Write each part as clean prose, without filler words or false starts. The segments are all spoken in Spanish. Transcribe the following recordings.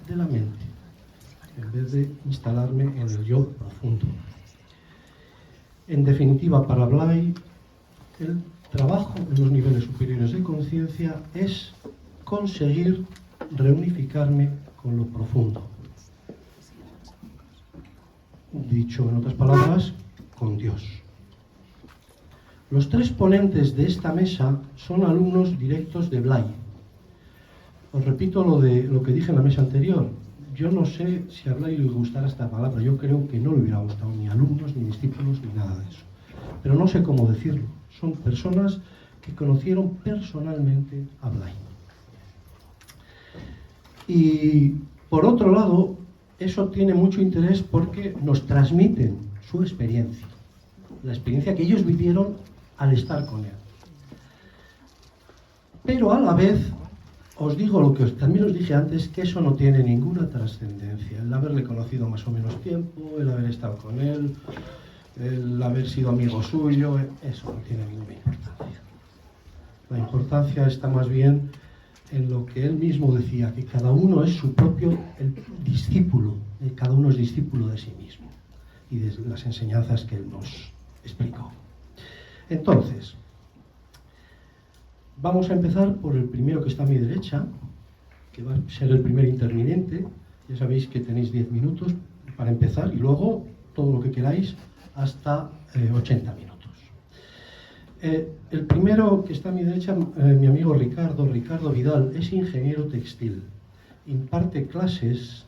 de la mente, en vez de instalarme en el yo profundo. En definitiva, para Blay, el trabajo en los niveles superiores de conciencia es conseguir reunificarme con lo profundo. Dicho en otras palabras, con Dios. Los tres ponentes de esta mesa son alumnos directos de Blay. Os repito lo que dije en la mesa anterior. Yo no sé si a Blay le gustara esta palabra. Yo creo que no le hubiera gustado ni alumnos, ni discípulos, ni nada de eso. Pero no sé cómo decirlo. Son personas que conocieron personalmente a Blay. Y por otro lado, eso tiene mucho interés porque nos transmiten su experiencia. La experiencia que ellos vivieron al estar con él. Pero a la vez, os digo lo que también os dije antes, que eso no tiene ninguna trascendencia. El haberle conocido más o menos tiempo, el haber estado con él, el haber sido amigo suyo, eso no tiene ninguna importancia. La importancia está más bien en lo que él mismo decía, que cada uno es su propio discípulo, cada uno es discípulo de sí mismo y de las enseñanzas que él nos explicó. Entonces, vamos a empezar por el primero que está a mi derecha, que va a ser el primer interviniente. Ya sabéis que tenéis 10 minutos para empezar y luego todo lo que queráis hasta 80 minutos. El primero que está a mi derecha, mi amigo Ricardo Vidal, es ingeniero textil. Imparte clases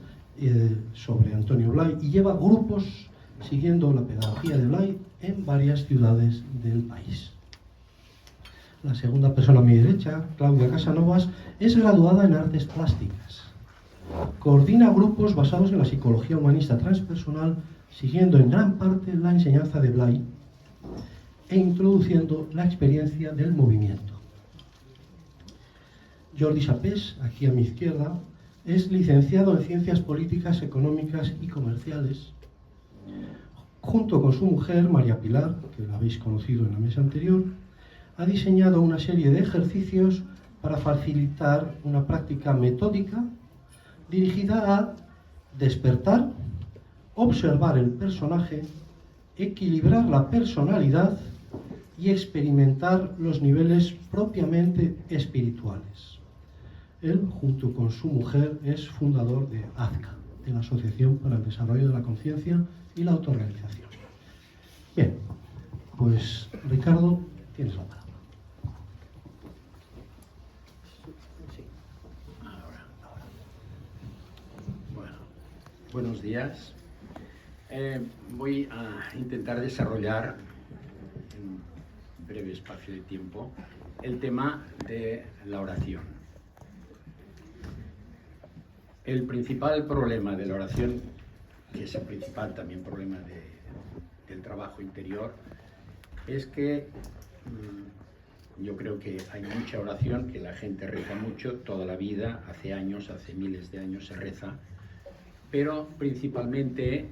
sobre Antonio Blay y lleva grupos siguiendo la pedagogía de Blay en varias ciudades del país. La segunda persona a mi derecha, Claudia Casanovas, es graduada en artes plásticas. Coordina grupos basados en la psicología humanista transpersonal, siguiendo en gran parte la enseñanza de Blay e introduciendo la experiencia del movimiento. Jordi Sapés, aquí a mi izquierda, es licenciado en Ciencias Políticas, Económicas y Comerciales. Junto con su mujer, María Pilar, que la habéis conocido en la mesa anterior, ha diseñado una serie de ejercicios para facilitar una práctica metódica dirigida a despertar, observar el personaje, equilibrar la personalidad y experimentar los niveles propiamente espirituales. Él, junto con su mujer, es fundador de AZCA, de la Asociación para el Desarrollo de la Conciencia y la Autorrealización. Bien, pues Ricardo, tienes la palabra. Bueno, buenos días. Voy a intentar desarrollar en un breve espacio de tiempo el tema de la oración. El principal problema de la oración, que es el principal también problema del trabajo interior, es que yo creo que hay mucha oración, que la gente reza mucho toda la vida, hace años, hace miles de años se reza, pero principalmente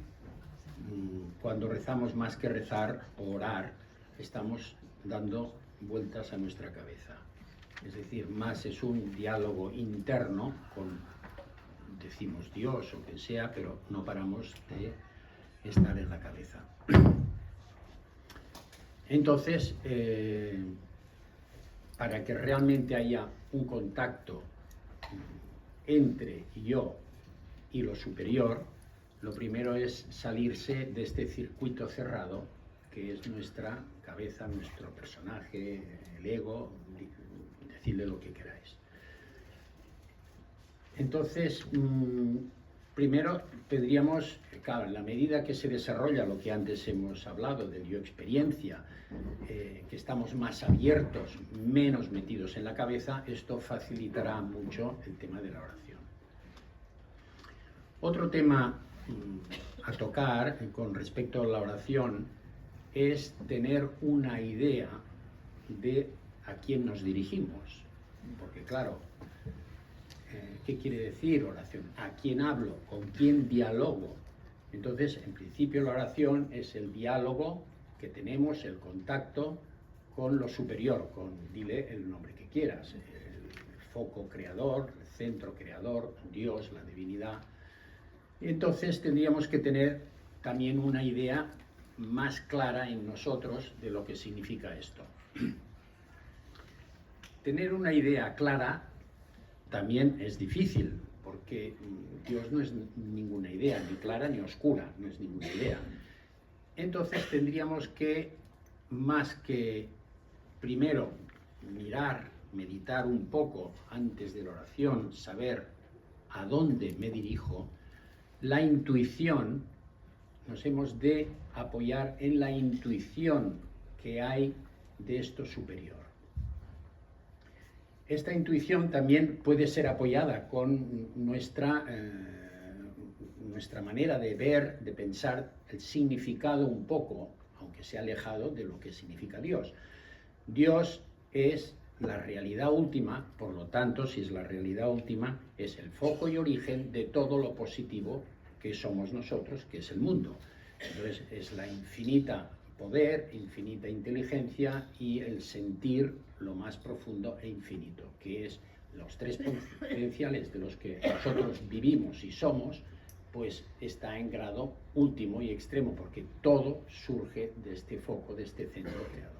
cuando rezamos más que rezar o orar, estamos dando vueltas a nuestra cabeza. Es decir, más es un diálogo interno con, decimos Dios o quien sea, pero no paramos de estar en la cabeza. Entonces, para que realmente haya un contacto entre yo y lo superior, lo primero es salirse de este circuito cerrado que es nuestra cabeza, nuestro personaje, el ego, decidle lo que queráis. Entonces, primero tendríamos, claro, en la medida que se desarrolla lo que antes hemos hablado del yo experiencia, que estamos más abiertos, menos metidos en la cabeza, esto facilitará mucho el tema de la oración. Otro tema a tocar con respecto a la oración es tener una idea de a quién nos dirigimos, porque claro, ¿qué quiere decir oración? ¿A quién hablo? ¿Con quién dialogo? Entonces, en principio la oración es el diálogo que tenemos, el contacto con lo superior, con, dile el nombre que quieras, el foco creador, el centro creador, Dios, la divinidad. Entonces tendríamos que tener también una idea más clara en nosotros de lo que significa esto. Tener una idea clara también es difícil, porque Dios no es ninguna idea, ni clara ni oscura, no es ninguna idea. Entonces tendríamos que, más que primero mirar, meditar un poco antes de la oración, saber a dónde me dirijo, la intuición, nos hemos de apoyar en la intuición que hay de esto superior. Esta intuición también puede ser apoyada con nuestra manera de ver, de pensar el significado un poco, aunque sea alejado de lo que significa Dios. Dios es la realidad última, por lo tanto, si es la realidad última, es el foco y origen de todo lo positivo que somos nosotros, que es el mundo. Entonces, es la infinita poder, infinita inteligencia y el sentir lo más profundo e infinito, que es los tres potenciales de los que nosotros vivimos y somos, pues está en grado último y extremo, porque todo surge de este foco, de este centro creador.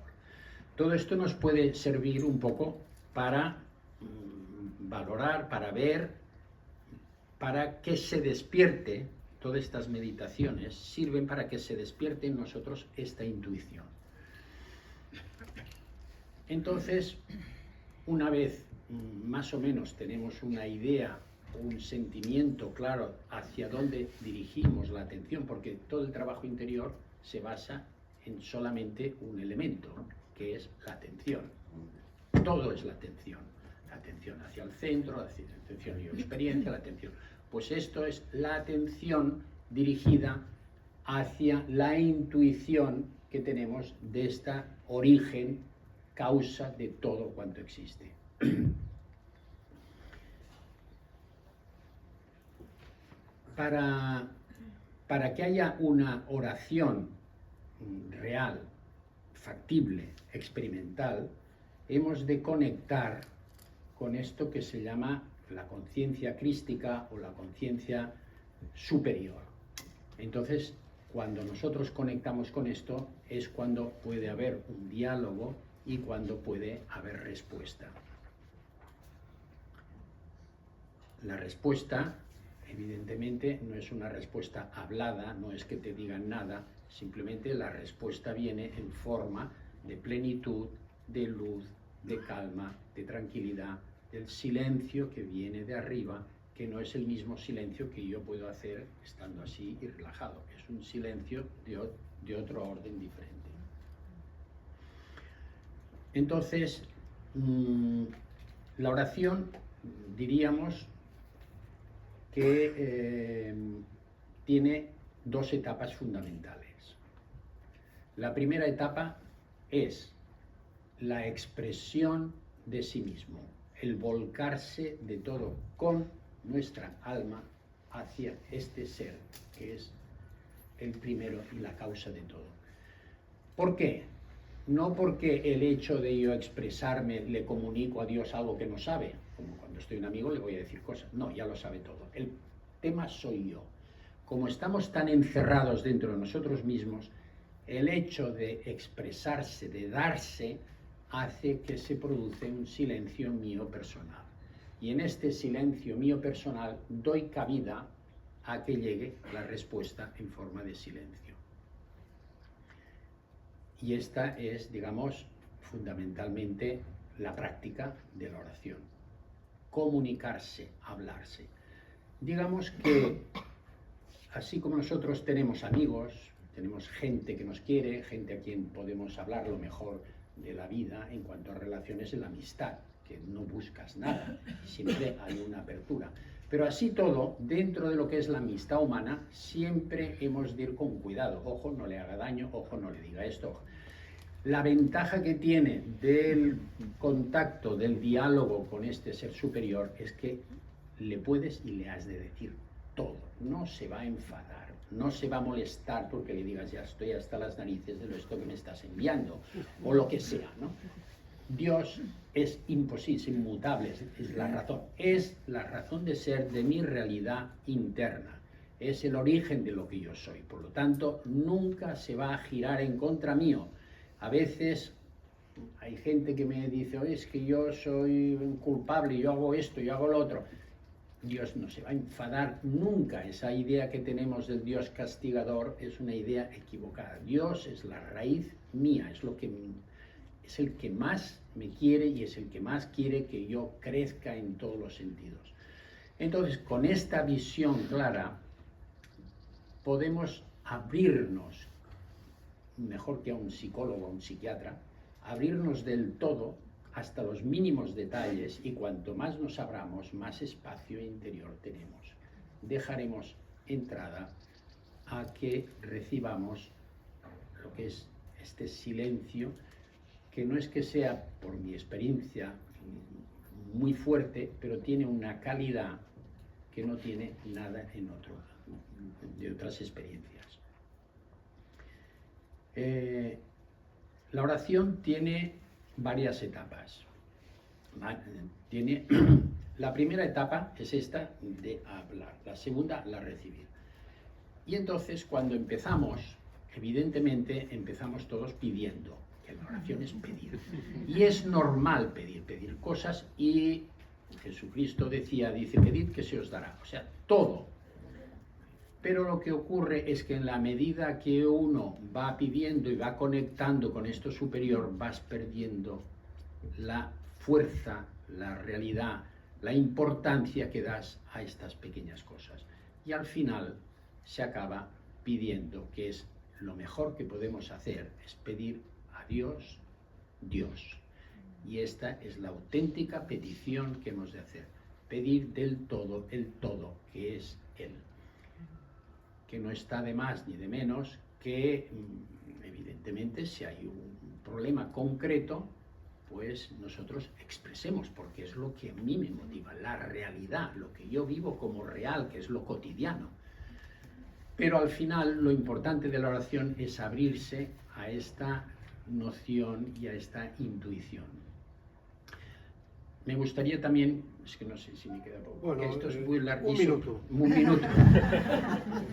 Todo esto nos puede servir un poco para valorar, para ver, para que se despierte. Todas estas meditaciones sirven para que se despierte en nosotros esta intuición. Entonces, una vez más o menos tenemos una idea, un sentimiento claro hacia dónde dirigimos la atención, porque todo el trabajo interior se basa en solamente un elemento, que es la atención. Todo es la atención hacia el centro, la atención y experiencia, la atención. Pues esto es la atención dirigida hacia la intuición que tenemos de esta origen, causa de todo cuanto existe. Para que haya una oración real, factible, experimental, hemos de conectar con esto que se llama la conciencia crística o la conciencia superior. Entonces, cuando nosotros conectamos con esto, es cuando puede haber un diálogo y cuando puede haber respuesta. La respuesta, evidentemente, no es una respuesta hablada, no es que te digan nada, simplemente la respuesta viene en forma de plenitud, de luz, de calma, de tranquilidad, del silencio que viene de arriba, que no es el mismo silencio que yo puedo hacer estando así y relajado. Es un silencio de otro orden diferente. Entonces, la oración, diríamos que tiene dos etapas fundamentales. La primera etapa es la expresión de sí mismo, el volcarse de todo con nuestra alma hacia este ser, que es el primero y la causa de todo. ¿Por qué? No porque el hecho de yo expresarme le comunico a Dios algo que no sabe, como cuando estoy un amigo le voy a decir cosas, no, ya lo sabe todo. El tema soy yo. Como estamos tan encerrados dentro de nosotros mismos, el hecho de expresarse, de darse, hace que se produce un silencio mío personal. Y en este silencio mío personal doy cabida a que llegue la respuesta en forma de silencio. Y esta es, digamos, fundamentalmente la práctica de la oración. Comunicarse, hablarse. Digamos que, así como nosotros tenemos amigos, tenemos gente que nos quiere, gente a quien podemos hablar lo mejor de la vida en cuanto a relaciones, en la amistad, que no buscas nada, siempre hay una apertura. Pero así todo, dentro de lo que es la amistad humana, siempre hemos de ir con cuidado. Ojo, no le haga daño, ojo, no le diga esto. La ventaja que tiene del contacto, del diálogo con este ser superior, es que le puedes y le has de decir todo. No se va a enfadar, no se va a molestar porque le digas ya estoy hasta las narices de esto que me estás enviando, o lo que sea, ¿no? Dios es imposible, es inmutable, es la razón de ser de mi realidad interna, es el origen de lo que yo soy, por lo tanto nunca se va a girar en contra mío. A veces hay gente que me dice, oye, es que yo soy culpable, yo hago esto, yo hago lo otro. Dios no se va a enfadar nunca. Esa idea que tenemos del Dios castigador es una idea equivocada. Dios es la raíz mía, es el que más me quiere y es el que más quiere que yo crezca en todos los sentidos. Entonces, con esta visión clara, podemos abrirnos, mejor que a un psicólogo o a un psiquiatra, abrirnos del todo hasta los mínimos detalles, y cuanto más nos abramos, más espacio interior tenemos. Dejaremos entrada a que recibamos lo que es este silencio, que no es que sea, por mi experiencia, muy fuerte, pero tiene una calidad que no tiene nada de otras experiencias. La oración tiene varias etapas. La primera etapa es esta de hablar, la segunda la recibir. Y entonces cuando empezamos, evidentemente empezamos todos pidiendo, que la oración es pedir. Y es normal pedir cosas, y Jesucristo dice, pedid que se os dará, o sea, todo. Pero lo que ocurre es que en la medida que uno va pidiendo y va conectando con esto superior, vas perdiendo la fuerza, la realidad, la importancia que das a estas pequeñas cosas. Y al final se acaba pidiendo, que es lo mejor que podemos hacer, es pedir a Dios, Dios. Y esta es la auténtica petición que hemos de hacer. Pedir del todo, el todo, que es Él. Que no está de más ni de menos que, evidentemente, si hay un problema concreto, pues nosotros expresemos, porque es lo que a mí me motiva, la realidad, lo que yo vivo como real, que es lo cotidiano. Pero al final lo importante de la oración es abrirse a esta noción y a esta intuición. Me gustaría también, es que no sé si me queda poco, bueno, porque esto es muy larguísimo. Un minuto.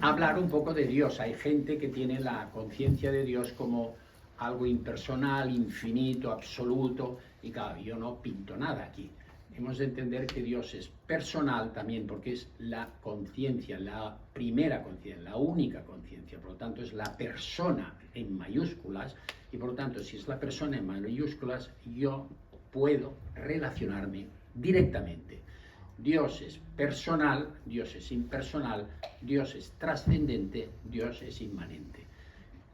Hablar un poco de Dios. Hay gente que tiene la conciencia de Dios como algo impersonal, infinito, absoluto, y claro, yo no pinto nada aquí. Hemos de entender que Dios es personal también, porque es la conciencia, la primera conciencia, la única conciencia, por lo tanto es la persona en mayúsculas, y por lo tanto si es la persona en mayúsculas, yo puedo relacionarme directamente. Dios es personal, Dios es impersonal, Dios es trascendente, Dios es inmanente.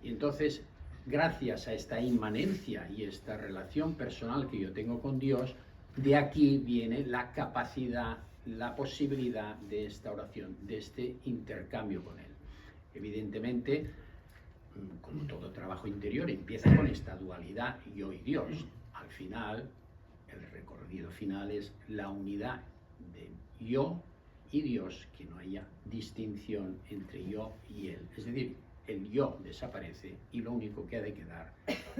Y entonces, gracias a esta inmanencia y esta relación personal que yo tengo con Dios, de aquí viene la capacidad, la posibilidad de esta oración, de este intercambio con Él. Evidentemente, como todo trabajo interior, empieza con esta dualidad yo y Dios. Al final, el recorrido final es la unidad de yo y Dios, que no haya distinción entre yo y Él. Es decir, el yo desaparece y lo único que ha de quedar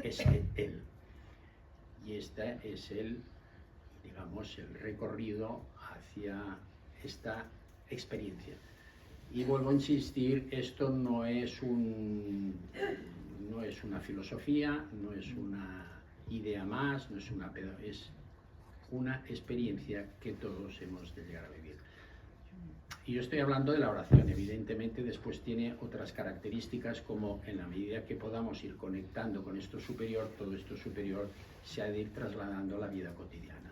es Él. Y este es el recorrido hacia esta experiencia. Y vuelvo a insistir, esto no es una filosofía, no es una idea más, no es una experiencia que todos hemos de llegar a vivir. Y yo estoy hablando de la oración, evidentemente después tiene otras características, como en la medida que podamos ir conectando con esto superior, todo esto superior se ha de ir trasladando a la vida cotidiana,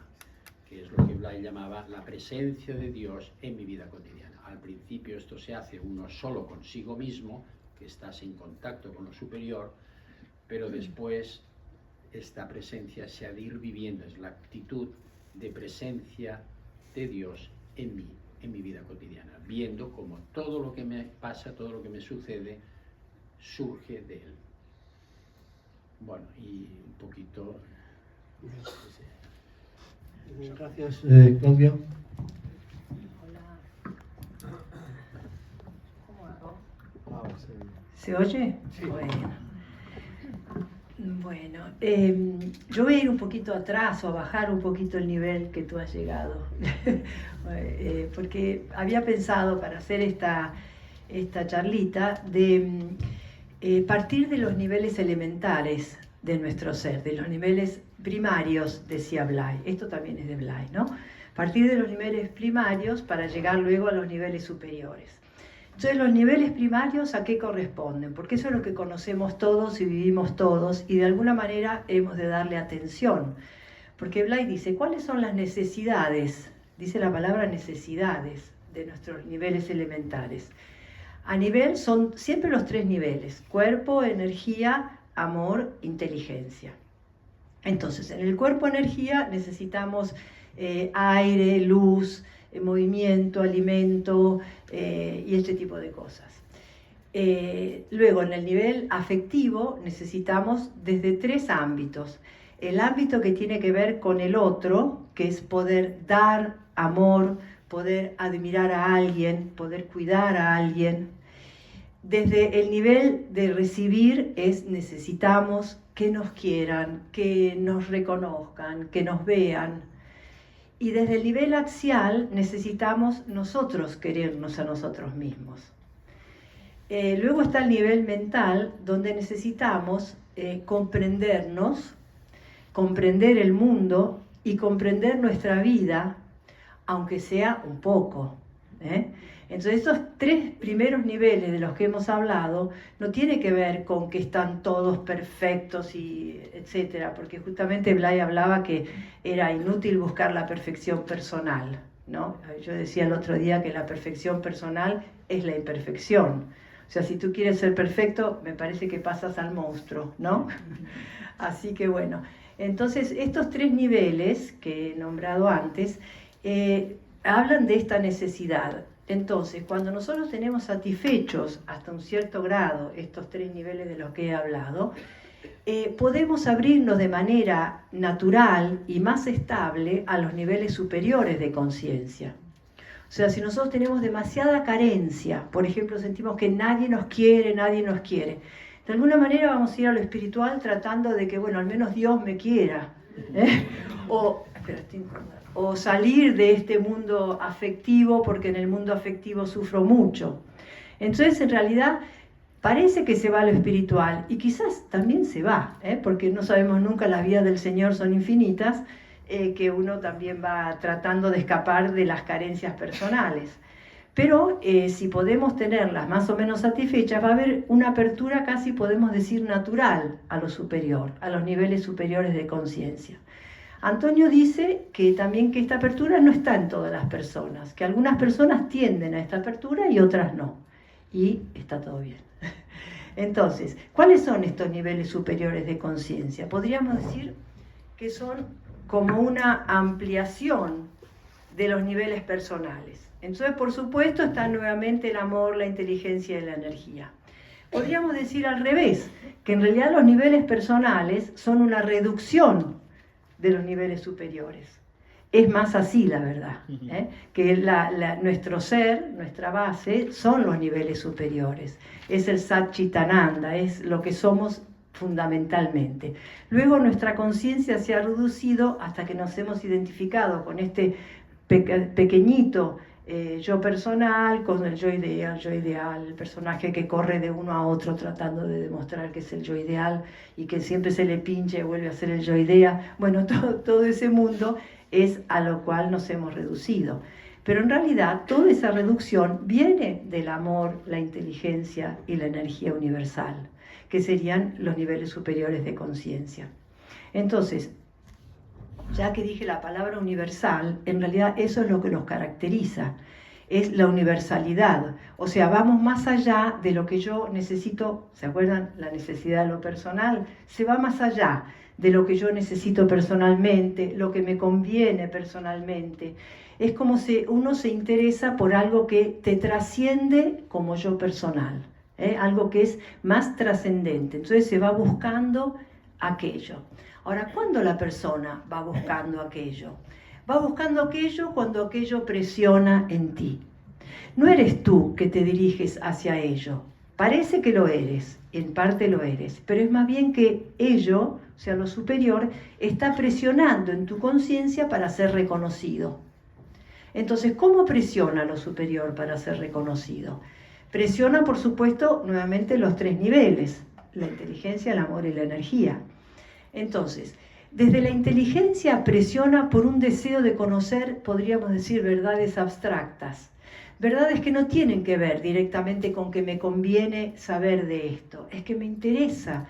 que es lo que Blay llamaba la presencia de Dios en mi vida cotidiana. Al principio esto se hace uno solo consigo mismo, que estás en contacto con lo superior, pero después esta presencia se ha de ir viviendo, es la actitud de presencia de Dios en mí, en mi vida cotidiana, viendo cómo todo lo que me pasa, todo lo que me sucede, surge de Él. Bueno, y un poquito... Gracias, Claudia. Hola. ¿Cómo hago? ¿Se oye? Sí. Bueno. Bueno, yo voy a ir un poquito atrás o a bajar un poquito el nivel que tú has llegado, porque había pensado para hacer esta charlita de partir de los niveles elementales de nuestro ser, de los niveles primarios, decía Blay. Esto también es de Blay, ¿no? Partir de los niveles primarios para llegar luego a los niveles superiores. Entonces, los niveles primarios, ¿a qué corresponden? Porque eso es lo que conocemos todos y vivimos todos, y de alguna manera hemos de darle atención. Porque Blay dice, ¿cuáles son las necesidades? Dice la palabra necesidades de nuestros niveles elementales. A nivel son siempre los tres niveles: cuerpo, energía, amor, inteligencia. Entonces, en el cuerpo, energía, necesitamos aire, luz, movimiento, alimento y este tipo de cosas. Luego, en el nivel afectivo, necesitamos desde tres ámbitos. El ámbito que tiene que ver con el otro, que es poder dar amor, poder admirar a alguien, poder cuidar a alguien. Desde el nivel de recibir necesitamos que nos quieran, que nos reconozcan, que nos vean. Y desde el nivel axial necesitamos nosotros querernos a nosotros mismos. Luego está el nivel mental, donde necesitamos comprendernos, comprender el mundo y comprender nuestra vida, aunque sea un poco. Entonces, estos tres primeros niveles de los que hemos hablado no tiene que ver con que están todos perfectos y etcétera, porque justamente Blay hablaba que era inútil buscar la perfección personal, ¿no? Yo decía el otro día que la perfección personal es la imperfección. O sea, si tú quieres ser perfecto, me parece que pasas al monstruo, ¿no? Así que bueno, entonces estos tres niveles que he nombrado antes hablan de esta necesidad. Entonces, cuando nosotros tenemos satisfechos hasta un cierto grado estos tres niveles de los que he hablado, podemos abrirnos de manera natural y más estable a los niveles superiores de conciencia. O sea, si nosotros tenemos demasiada carencia, por ejemplo, sentimos que nadie nos quiere, de alguna manera vamos a ir a lo espiritual tratando de que, bueno, al menos Dios me quiera. O salir de este mundo afectivo, porque en el mundo afectivo sufro mucho. Entonces, en realidad, parece que se va a lo espiritual, y quizás también se va, porque no sabemos nunca, las vías del Señor son infinitas, que uno también va tratando de escapar de las carencias personales. Pero si podemos tenerlas más o menos satisfechas, va a haber una apertura casi, podemos decir, natural a lo superior, a los niveles superiores de conciencia. Antonio dice que también que esta apertura no está en todas las personas, que algunas personas tienden a esta apertura y otras no. Y está todo bien. Entonces, ¿cuáles son estos niveles superiores de conciencia? Podríamos decir que son como una ampliación de los niveles personales. Entonces, por supuesto, está nuevamente el amor, la inteligencia y la energía. Podríamos decir al revés, que en realidad los niveles personales son una reducción de los niveles superiores. Es más así, la verdad, que nuestro ser, nuestra base, son los niveles superiores. Es el Satchitananda, es lo que somos fundamentalmente. Luego nuestra conciencia se ha reducido hasta que nos hemos identificado con este pequeñito yo personal, con el yo ideal, el personaje que corre de uno a otro tratando de demostrar que es el yo ideal y que siempre se le pincha y vuelve a ser el yo idea. Bueno, todo ese mundo es a lo cual nos hemos reducido. Pero en realidad toda esa reducción viene del amor, la inteligencia y la energía universal, que serían los niveles superiores de conciencia. Entonces, ya que dije la palabra universal, en realidad eso es lo que nos caracteriza, es la universalidad. O sea, vamos más allá de lo que yo necesito. ¿Se acuerdan? La necesidad de lo personal se va más allá de lo que yo necesito personalmente, lo que me conviene personalmente. Es como si uno se interesa por algo que te trasciende como yo personal, algo que es más trascendente. Entonces se va buscando aquello. Ahora, ¿cuándo la persona va buscando aquello? Va buscando aquello cuando aquello presiona en ti. No eres tú que te diriges hacia ello, Parece que lo eres, en parte lo eres, pero es más bien que ello, o sea, lo superior, está presionando en tu conciencia para ser reconocido. Entonces, ¿cómo presiona lo superior para ser reconocido? Presiona, por supuesto, nuevamente los 3 niveles, la inteligencia, el amor y la energía. Entonces, desde la inteligencia presiona por un deseo de conocer, podríamos decir, verdades abstractas. Verdades que no tienen que ver directamente con que me conviene saber de esto. Es que me interesa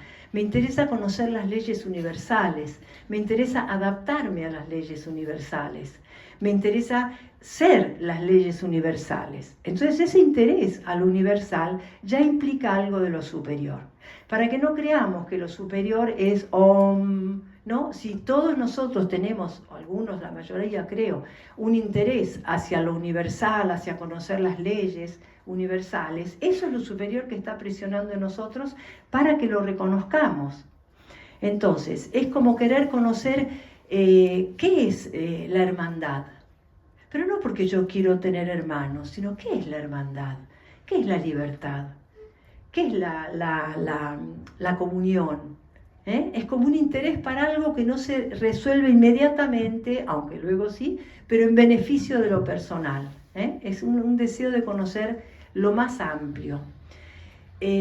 conocer las leyes universales, me interesa adaptarme a las leyes universales, me interesa ser las leyes universales. Entonces ese interés a lo universal ya implica algo de lo superior. Para que no creamos que lo superior es ¿no? Si todos nosotros tenemos, o algunos, la mayoría creo, un interés hacia lo universal, hacia conocer las leyes universales, eso es lo superior que está presionando en nosotros para que lo reconozcamos. Entonces, es como querer conocer qué es la hermandad. Pero no porque yo quiero tener hermanos, sino qué es la hermandad, qué es la libertad, qué es la comunión. Es como un interés para algo que no se resuelve inmediatamente, aunque luego sí, pero en beneficio de lo personal. Es un deseo de conocer lo más amplio.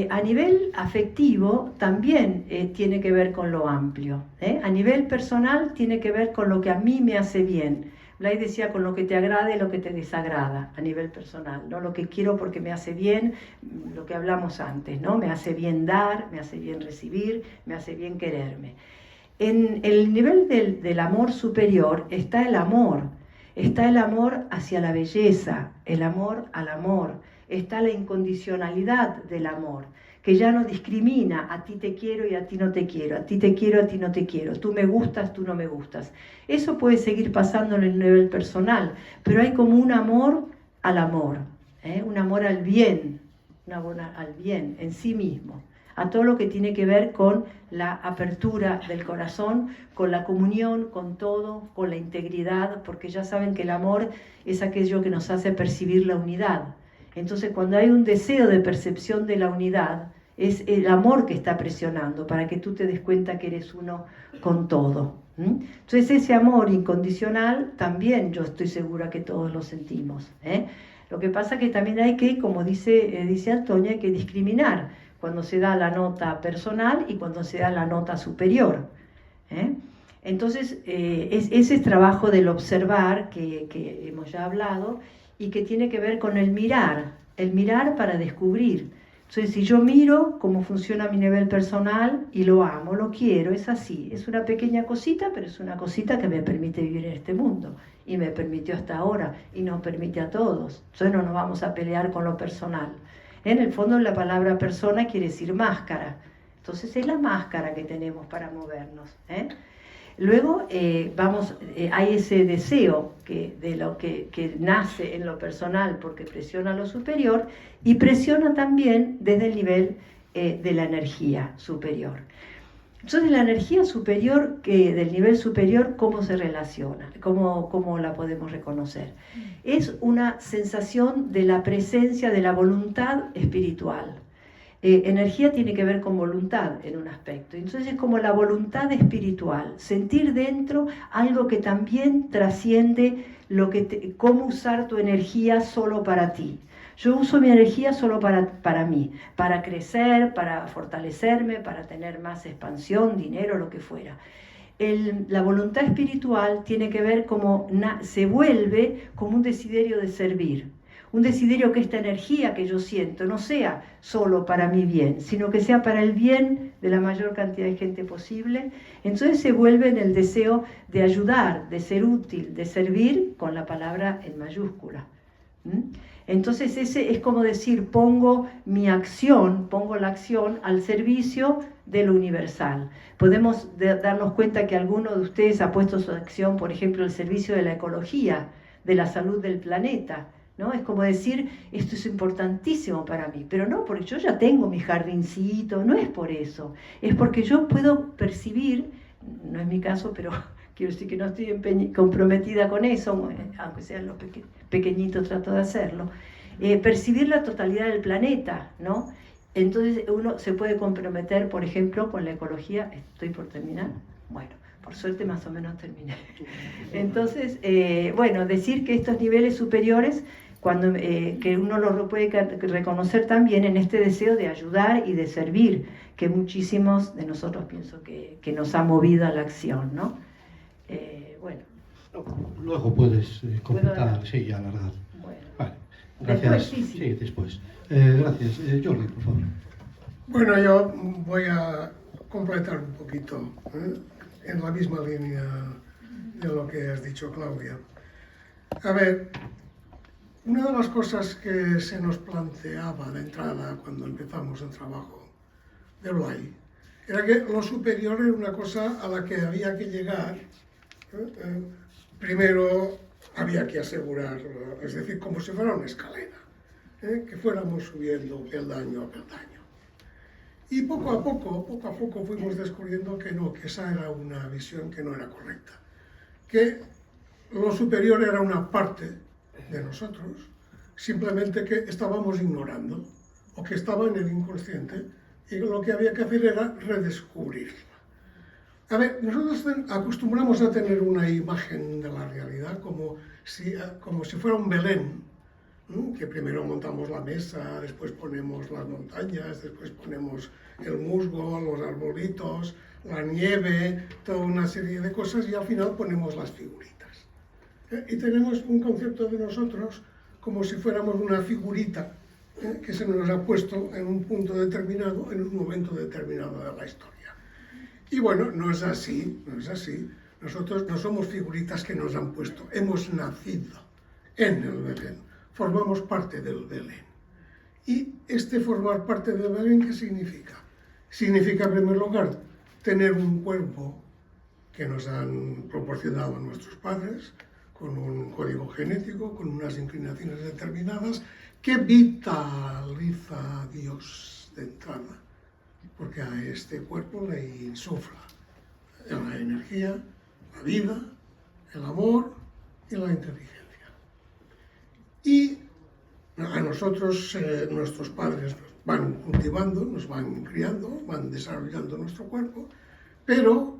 A nivel afectivo también tiene que ver con lo amplio. A nivel personal tiene que ver con lo que a mí me hace bien. Blay decía con lo que te agrada y lo que te desagrada a nivel personal, ¿no? Lo que quiero porque me hace bien, lo que hablamos antes, ¿no? Me hace bien dar, me hace bien recibir, me hace bien quererme. En el nivel del amor superior está el amor hacia la belleza, el amor al amor, está la incondicionalidad del amor, que ya no discrimina, a ti te quiero y a ti no te quiero, a ti te quiero, a ti no te quiero, tú me gustas, tú no me gustas. Eso puede seguir pasando en el nivel personal, pero hay como un amor al amor, un amor al bien, un amor al bien en sí mismo, a todo lo que tiene que ver con la apertura del corazón, con la comunión, con todo, con la integridad, porque ya saben que el amor es aquello que nos hace percibir la unidad. Entonces, cuando hay un deseo de percepción de la unidad, es el amor que está presionando para que tú te des cuenta que eres uno con todo. Entonces, ese amor incondicional también yo estoy segura que todos lo sentimos. Lo que pasa que también hay que, como dice Antonia, hay que discriminar cuando se da la nota personal y cuando se da la nota superior. Entonces, ese es trabajo del observar que hemos ya hablado, y que tiene que ver con el mirar para descubrir. Entonces, si yo miro cómo funciona mi nivel personal y lo amo, lo quiero, es así, es una pequeña cosita, pero es una cosita que me permite vivir en este mundo, y me permitió hasta ahora, y nos permite a todos. Entonces no nos vamos a pelear con lo personal. En el fondo la palabra persona quiere decir máscara, entonces es la máscara que tenemos para movernos. Luego hay ese deseo de lo que nace en lo personal porque presiona lo superior y presiona también desde el nivel de la energía superior. Entonces la energía superior, del nivel superior, ¿cómo se relaciona? ¿Cómo la podemos reconocer? Es una sensación de la presencia de la voluntad espiritual. Energía tiene que ver con voluntad en un aspecto. Entonces es como la voluntad espiritual, sentir dentro algo que también trasciende cómo usar tu energía solo para ti. Yo uso mi energía solo para mí, para crecer, para fortalecerme, para tener más expansión, dinero, lo que fuera. La voluntad espiritual tiene que ver se vuelve como un desiderio de servir. Un desiderio que esta energía que yo siento no sea solo para mi bien, sino que sea para el bien de la mayor cantidad de gente posible. Entonces se vuelve en el deseo de ayudar, de ser útil, de servir, con la palabra en mayúscula. Entonces ese es como decir, pongo la acción al servicio de lo universal. Podemos darnos cuenta que alguno de ustedes ha puesto su acción, por ejemplo, al servicio de la ecología, de la salud del planeta, ¿no? Es como decir, esto es importantísimo para mí, pero no porque yo ya tengo mi jardincito, no es por eso, es porque yo puedo percibir, no es mi caso, pero quiero decir que no estoy comprometida con eso, aunque sean los pequeñitos trato de hacerlo, percibir la totalidad del planeta, ¿no? entonces uno se puede comprometer, por ejemplo, con la ecología. Estoy por terminar. Bueno, por suerte más o menos terminé. Entonces, bueno, decir que estos niveles superiores, que uno los puede reconocer también en este deseo de ayudar y de servir, que muchísimos de nosotros pienso que nos ha movido a la acción, ¿no? Bueno. Luego puedes completar, sí, y alargar. Bueno. Vale, gracias. Después, sí. Sí, después. Gracias. Jordi, por favor. Bueno, yo voy a completar un poquito en la misma línea de lo que has dicho, Claudia. A ver, una de las cosas que se nos planteaba de entrada cuando empezamos el trabajo de Blay era que lo superior era una cosa a la que había que llegar. Primero había que asegurar, es decir, como si fuera una escalera, que fuéramos subiendo peldaño a peldaño. Y poco a poco fuimos descubriendo que no, que esa era una visión que no era correcta, que lo superior era una parte de nosotros, simplemente que estábamos ignorando, o que estaba en el inconsciente, y lo que había que hacer era redescubrirla. A ver, nosotros acostumbramos a tener una imagen de la realidad como si fuera un Belén, ¿no? Que primero montamos la mesa, después ponemos las montañas, después ponemos el musgo, los arbolitos, la nieve, toda una serie de cosas y al final ponemos las figuritas. Y tenemos un concepto de nosotros como si fuéramos una figurita que se nos ha puesto en un punto determinado, en un momento determinado de la historia. Y bueno, no es así, no es así. Nosotros no somos figuritas que nos han puesto, hemos nacido en el Belén, formamos parte del Belén. Y este formar parte del Belén, ¿qué significa? Significa, en primer lugar, tener un cuerpo que nos han proporcionado nuestros padres, con un código genético, con unas inclinaciones determinadas, que vitaliza a Dios de entrada, porque a este cuerpo le insufla la energía, la vida, el amor y la inteligencia. Y a nosotros, nuestros padres nos van cultivando, nos van criando, van desarrollando nuestro cuerpo, pero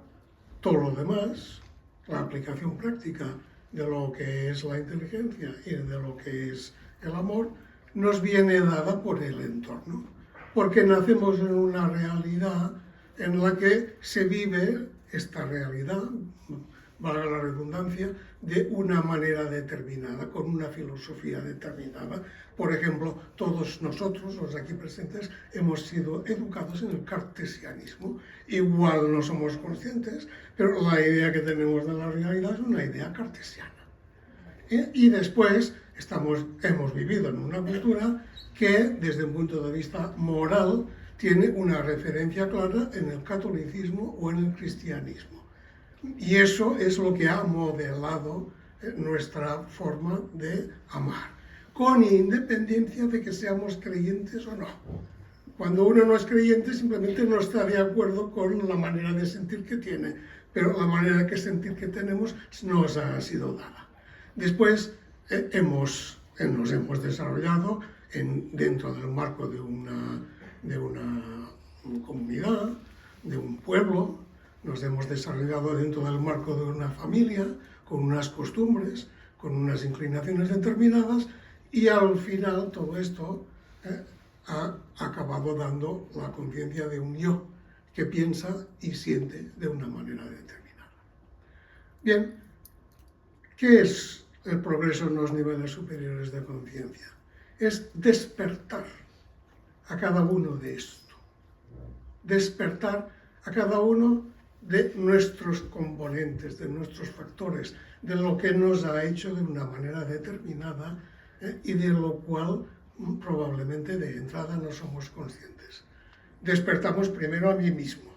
todo lo demás, la aplicación práctica de lo que es la inteligencia y de lo que es el amor, nos viene dada por el entorno, porque nacemos en una realidad en la que se vive esta realidad, valga la redundancia, de una manera determinada, con una filosofía determinada. Por ejemplo, todos nosotros, los aquí presentes, hemos sido educados en el cartesianismo. Igual no somos conscientes, pero la idea que tenemos de la realidad es una idea cartesiana. Y después hemos vivido en una cultura que, desde un punto de vista moral, tiene una referencia clara en el catolicismo o en el cristianismo. Y eso es lo que ha modelado nuestra forma de amar, con independencia de que seamos creyentes o no. Cuando uno no es creyente, simplemente no está de acuerdo con la manera de sentir que tiene, pero la manera de sentir que tenemos nos ha sido dada. Después nos hemos desarrollado dentro del marco de una comunidad, de un pueblo, nos hemos desarrollado dentro del marco de una familia, con unas costumbres, con unas inclinaciones determinadas, y al final todo esto ha acabado dando la conciencia de un yo que piensa y siente de una manera determinada. Bien, ¿qué es el progreso en los niveles superiores de conciencia? Es despertar a cada uno de esto, despertar a cada uno de nuestros componentes, de nuestros factores, de lo que nos ha hecho de una manera determinada y de lo cual probablemente de entrada no somos conscientes. Despertamos primero a mí mismo,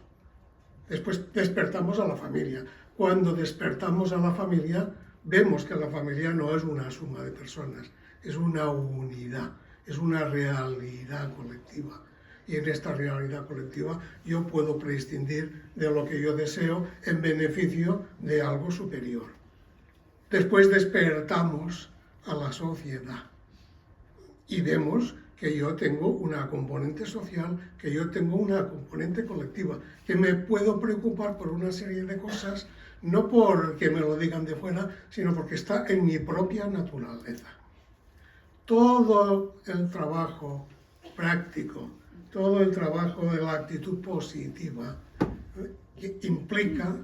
después despertamos a la familia. Cuando despertamos a la familia, vemos que la familia no es una suma de personas, es una unidad, es una realidad colectiva. Y en esta realidad colectiva yo puedo prescindir de lo que yo deseo en beneficio de algo superior. Después despertamos a la sociedad y vemos que yo tengo una componente social, que yo tengo una componente colectiva, que me puedo preocupar por una serie de cosas, no porque me lo digan de fuera, sino porque está en mi propia naturaleza. Todo el trabajo práctico, todo el trabajo de la actitud positiva, que implica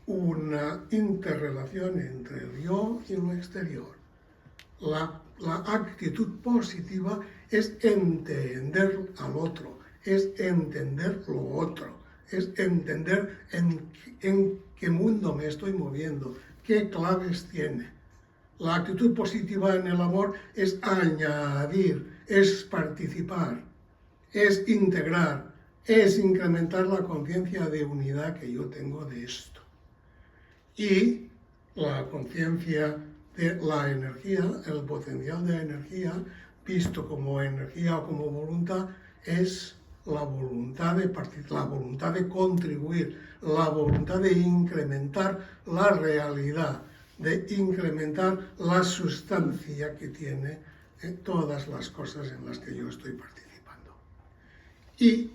una interrelación entre el yo y lo exterior. La actitud positiva es entender al otro, es entender lo otro, es entender en qué mundo me estoy moviendo, qué claves tiene. La actitud positiva en el amor es añadir, es participar, es integrar, es incrementar la conciencia de unidad que yo tengo de esto. Y la conciencia de la energía, el potencial de energía, visto como energía o como voluntad, es la voluntad de contribuir, la voluntad de incrementar la realidad, de incrementar la sustancia que tiene todas las cosas en las que yo estoy participando. Y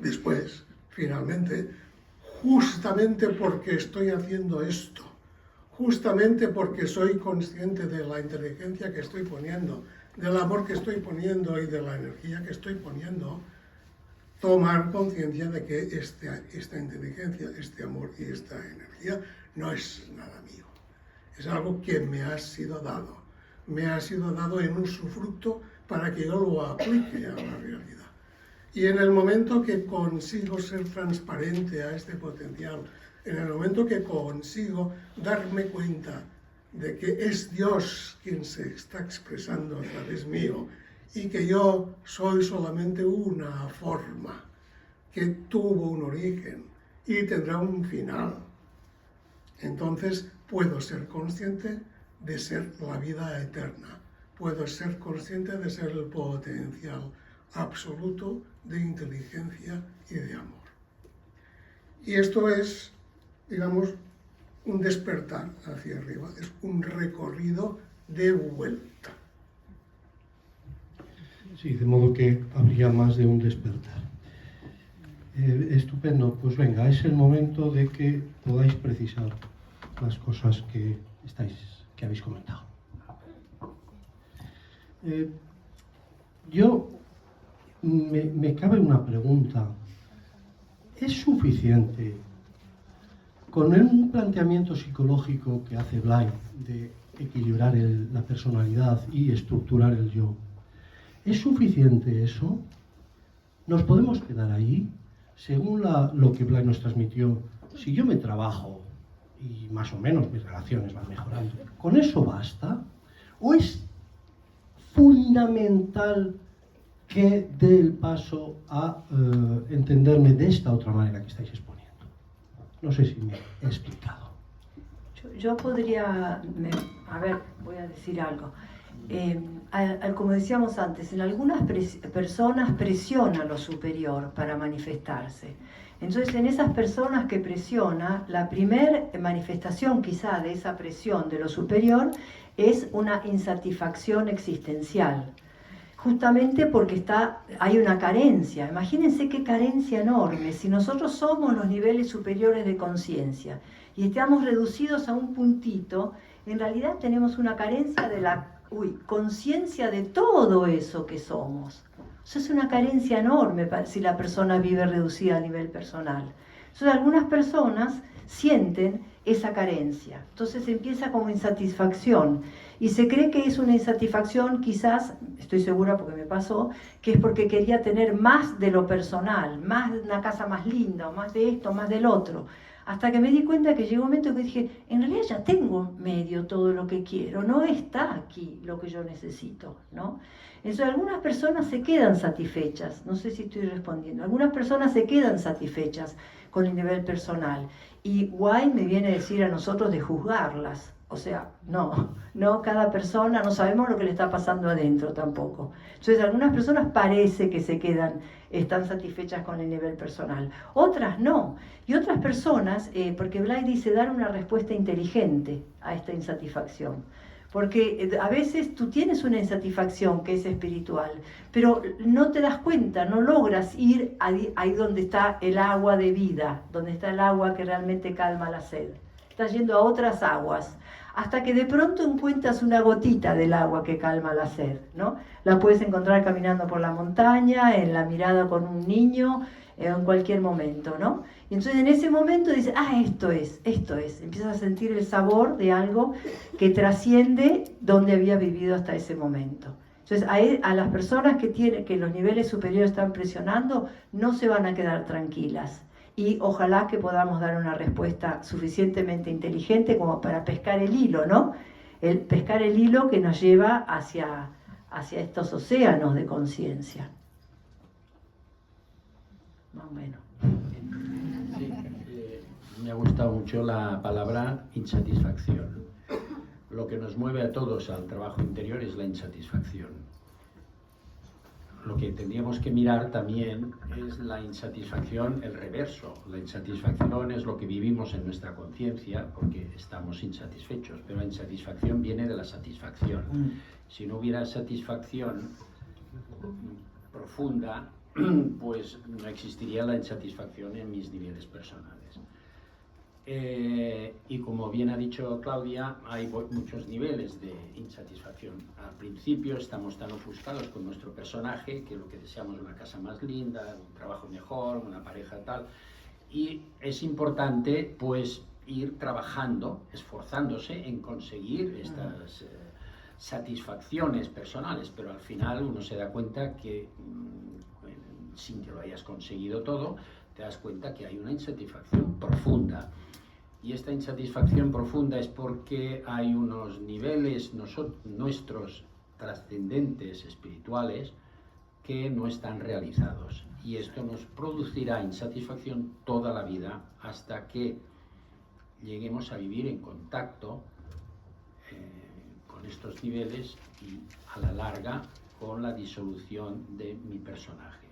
después, finalmente, justamente porque estoy haciendo esto, justamente porque soy consciente de la inteligencia que estoy poniendo, del amor que estoy poniendo y de la energía que estoy poniendo, tomar conciencia de que esta inteligencia, este amor y esta energía no es nada mío. Es algo que me ha sido dado. Me ha sido dado en usufructo para que yo lo aplique a la realidad. Y en el momento que consigo ser transparente a este potencial, en el momento que consigo darme cuenta de que es Dios quien se está expresando a través mío y que yo soy solamente una forma que tuvo un origen y tendrá un final, entonces puedo ser consciente de ser la vida eterna, puedo ser consciente de ser el potencial absoluto de inteligencia y de amor. Y esto es, digamos, un despertar hacia arriba, es un recorrido de vuelta. Sí, de modo que habría más de un despertar. Estupendo, pues venga, es el momento de que podáis precisar las cosas que habéis comentado. Me cabe una pregunta. ¿Es suficiente con un planteamiento psicológico que hace Blay de equilibrar la personalidad y estructurar el yo? ¿Es suficiente eso? ¿Nos podemos quedar ahí? Según lo que Blay nos transmitió, si yo me trabajo y más o menos mis relaciones van mejorando, ¿con eso basta? ¿O es fundamental que dé el paso a entenderme de esta otra manera que estáis exponiendo? No sé si me he explicado. Yo podría, voy a decir algo. Como decíamos antes, en algunas personas presiona lo superior para manifestarse. Entonces, en esas personas que presiona, la primer manifestación quizá de esa presión de lo superior es una insatisfacción existencial. Justamente porque hay una carencia. Imagínense qué carencia enorme. Si nosotros somos los niveles superiores de conciencia y estamos reducidos a un puntito, en realidad tenemos una carencia de la conciencia de todo eso que somos. O sea, es una carencia enorme si la persona vive reducida a nivel personal. Entonces, algunas personas sienten esa carencia. Entonces empieza como insatisfacción. Y se cree que es una insatisfacción, quizás, estoy segura porque me pasó, que es porque quería tener más de lo personal, más de una casa más linda, o más de esto, más del otro. Hasta que me di cuenta que llegó un momento que dije, en realidad ya tengo medio todo lo que quiero, no está aquí lo que yo necesito, ¿no? Entonces algunas personas se quedan satisfechas, no sé si estoy respondiendo, algunas personas se quedan satisfechas con el nivel personal. Y Guay me viene a decir a nosotros de juzgarlas. O sea, no cada persona, no sabemos lo que le está pasando adentro tampoco. Entonces, algunas personas parece que están satisfechas con el nivel personal, otras no. Y otras personas, porque Blay dice dar una respuesta inteligente a esta insatisfacción. Porque a veces tú tienes una insatisfacción que es espiritual, pero no te das cuenta, no logras ir ahí donde está el agua de vida, donde está el agua que realmente calma la sed. Estás yendo a otras aguas, hasta que de pronto encuentras una gotita del agua que calma la sed, ¿no? La puedes encontrar caminando por la montaña, en la mirada con un niño, en cualquier momento, ¿no? Y entonces en ese momento dices, esto es. Empiezas a sentir el sabor de algo que trasciende donde había vivido hasta ese momento. Entonces a las personas que los niveles superiores están presionando, no se van a quedar tranquilas. Y ojalá que podamos dar una respuesta suficientemente inteligente como para pescar el hilo, ¿no? Pescar el hilo que nos lleva hacia estos océanos de conciencia. Más o menos. Sí, me ha gustado mucho la palabra insatisfacción. Lo que nos mueve a todos al trabajo interior es la insatisfacción. Lo que tendríamos que mirar también es la insatisfacción, el reverso. La insatisfacción es lo que vivimos en nuestra conciencia porque estamos insatisfechos, pero la insatisfacción viene de la satisfacción. Si no hubiera satisfacción profunda, pues no existiría la insatisfacción en mis niveles personales. Y como bien ha dicho Claudia, hay muchos niveles de insatisfacción. Al principio estamos tan ofuscados con nuestro personaje que lo que deseamos es una casa más linda, un trabajo mejor, una pareja tal. Y es importante pues ir trabajando, esforzándose en conseguir estas satisfacciones personales, pero al final uno se da cuenta que sin que lo hayas conseguido todo, te das cuenta que hay una insatisfacción profunda. Y esta insatisfacción profunda es porque hay unos niveles nuestros trascendentes espirituales que no están realizados. Y esto nos producirá insatisfacción toda la vida hasta que lleguemos a vivir en contacto con estos niveles y a la larga con la disolución de mi personaje.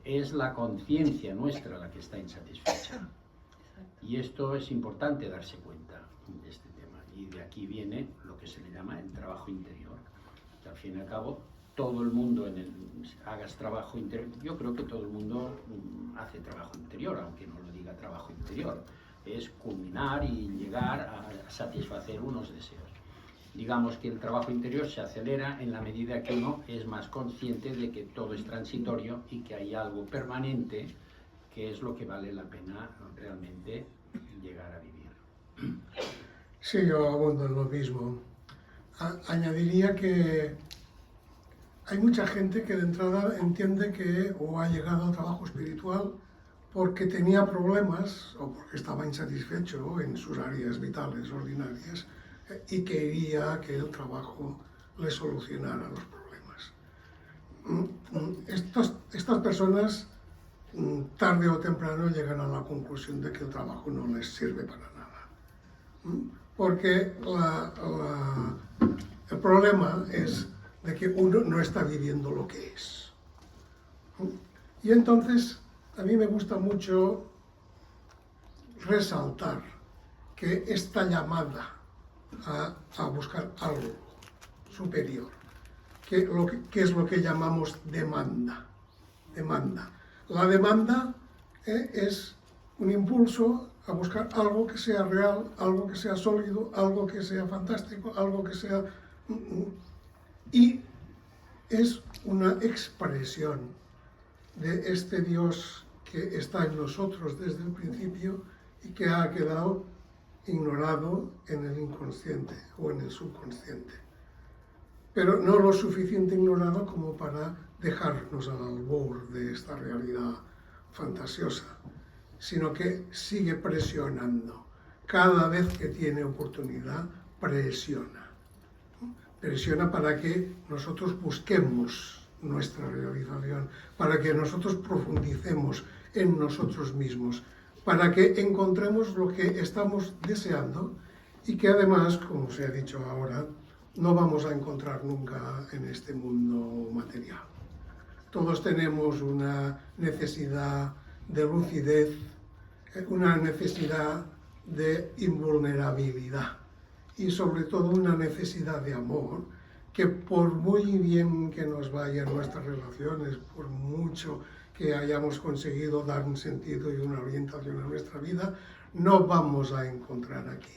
Es la conciencia nuestra la que está insatisfecha. Y esto es importante darse cuenta de este tema. Y de aquí viene lo que se le llama el trabajo interior. Que al fin y al cabo, todo el mundo hagas trabajo interior. Yo creo que todo el mundo hace trabajo interior, aunque no lo diga trabajo interior. Es culminar y llegar a satisfacer unos deseos. Digamos que el trabajo interior se acelera en la medida que uno es más consciente de que todo es transitorio y que hay algo permanente que es lo que vale la pena realmente llegar a vivir. Sí, yo abundo en lo mismo. Añadiría que hay mucha gente que de entrada entiende que o ha llegado al trabajo espiritual porque tenía problemas o porque estaba insatisfecho en sus áreas vitales ordinarias y quería que el trabajo le solucionara los problemas. Estas personas tarde o temprano llegan a la conclusión de que el trabajo no les sirve para nada. Porque el problema es de que uno no está viviendo lo que es. Y entonces a mí me gusta mucho resaltar que esta llamada a buscar algo superior, que es lo que llamamos demanda. La demanda es un impulso a buscar algo que sea real, algo que sea sólido, algo que sea fantástico, algo que sea... Y es una expresión de este Dios que está en nosotros desde el principio y que ha quedado ignorado en el inconsciente o en el subconsciente. Pero no lo suficiente ignorado como para dejarnos al albur de esta realidad fantasiosa, sino que sigue presionando. Cada vez que tiene oportunidad, presiona. Presiona para que nosotros busquemos nuestra realización, para que nosotros profundicemos en nosotros mismos, para que encontremos lo que estamos deseando y que además, como se ha dicho ahora, no vamos a encontrar nunca en este mundo material. Todos tenemos una necesidad de lucidez, una necesidad de invulnerabilidad. y sobre todo una necesidad de amor, que por muy bien que nos vayan nuestras relaciones, por mucho que hayamos conseguido dar un sentido y una orientación a nuestra vida, no vamos a encontrar aquí.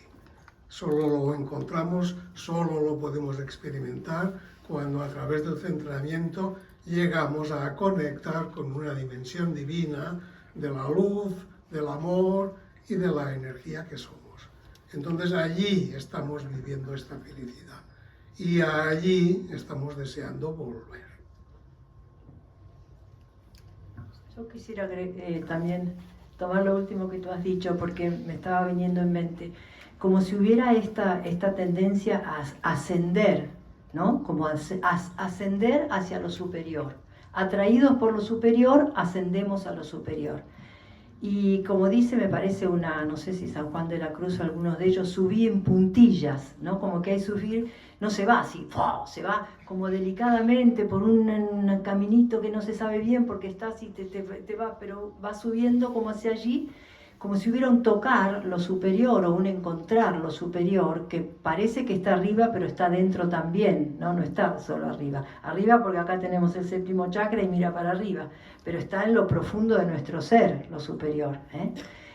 Solo lo encontramos, solo lo podemos experimentar cuando a través del centramiento llegamos a conectar con una dimensión divina de la luz, del amor y de la energía que somos. Entonces allí estamos viviendo esta felicidad y allí estamos deseando volver. Yo quisiera también tomar lo último que tú has dicho, porque me estaba viniendo en mente, como si hubiera esta tendencia a ascender, ¿no? Como ascender hacia lo superior. Atraídos por lo superior, ascendemos a lo superior. Y como dice, me parece no sé si San Juan de la Cruz o algunos de ellos, subí en puntillas, ¿no? Como que hay subir, no se va así, ¡fua! Se va como delicadamente por un caminito que no se sabe bien porque está así, te va, pero va subiendo como hacia allí, como si hubiera un tocar lo superior o un encontrar lo superior, que parece que está arriba, pero está dentro también, ¿no? No está solo arriba. Arriba porque acá tenemos el séptimo chakra y mira para arriba, pero está en lo profundo de nuestro ser, lo superior, ¿eh?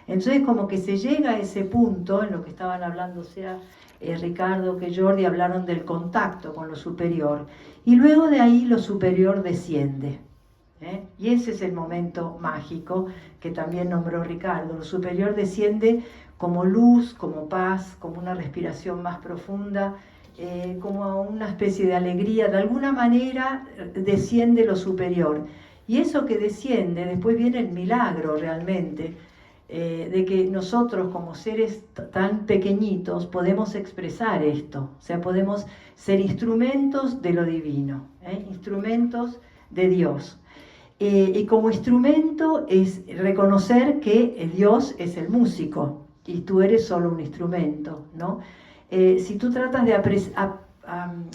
Entonces como que se llega a ese punto, en lo que estaban hablando, sea Ricardo que Jordi, hablaron del contacto con lo superior, y luego de ahí lo superior desciende. Y ese es el momento mágico que también nombró Ricardo. Lo superior desciende como luz, como paz, como una respiración más profunda, como una especie de alegría. De alguna manera desciende lo superior. Y eso que desciende, después viene el milagro realmente, de que nosotros como seres tan pequeñitos podemos expresar esto. O sea, podemos ser instrumentos de lo divino, instrumentos de Dios. Y como instrumento es reconocer que Dios es el músico y tú eres solo un instrumento, ¿no? Si tú tratas de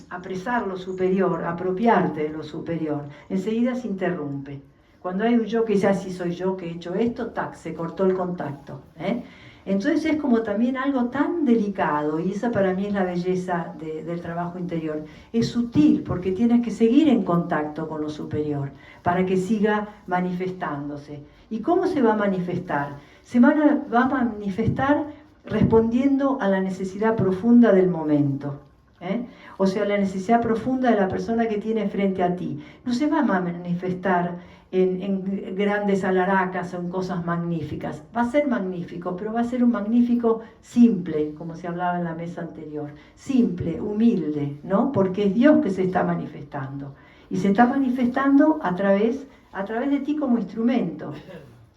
apresar lo superior, apropiarte de lo superior, enseguida se interrumpe. Cuando hay un yo que dice, así soy yo que he hecho esto, tac, se cortó el contacto, ¿eh? Entonces es como también algo tan delicado, y esa para mí es la belleza del trabajo interior. Es sutil porque tienes que seguir en contacto con lo superior para que siga manifestándose. ¿Y cómo se va a manifestar? Va a manifestar respondiendo a la necesidad profunda del momento, ¿eh? O sea, la necesidad profunda de la persona que tiene frente a ti. No se va a manifestar en grandes alaracas o en cosas magníficas. Va a ser magnífico, pero va a ser un magnífico simple, como se hablaba en la mesa anterior. Simple, humilde, ¿no? Porque es Dios que se está manifestando. Y se está manifestando a través de ti como instrumento,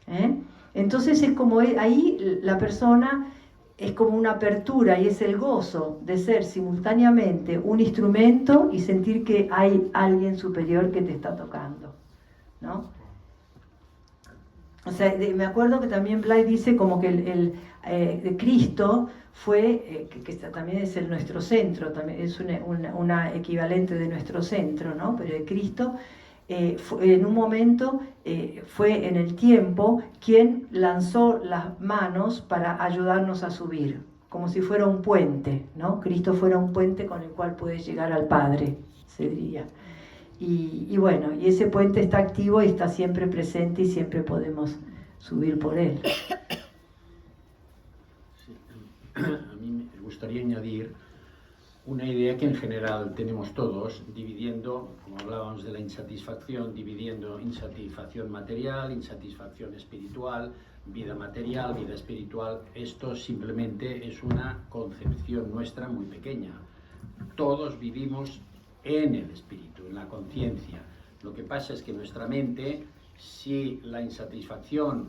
¿eh? Entonces es como ahí la persona es como una apertura y es el gozo de ser simultáneamente un instrumento y sentir que hay alguien superior que te está tocando, ¿no? O sea, me acuerdo que también Blay dice como que de Cristo fue, que también es nuestro centro, también es una equivalente de nuestro centro, ¿no? Pero de Cristo en un momento fue en el tiempo quien lanzó las manos para ayudarnos a subir, como si fuera un puente, ¿no? Cristo fuera un puente con el cual puedes llegar al Padre, se diría. Y bueno, y ese puente está activo y está siempre presente y siempre podemos subir por él. Sí. A mí me gustaría añadir una idea que en general tenemos todos, dividiendo, como hablábamos de la insatisfacción, dividiendo insatisfacción material, insatisfacción espiritual, vida material, vida espiritual. Esto simplemente es una concepción nuestra muy pequeña. Todos vivimos en el espíritu, en la conciencia. Lo que pasa es que nuestra mente, si la insatisfacción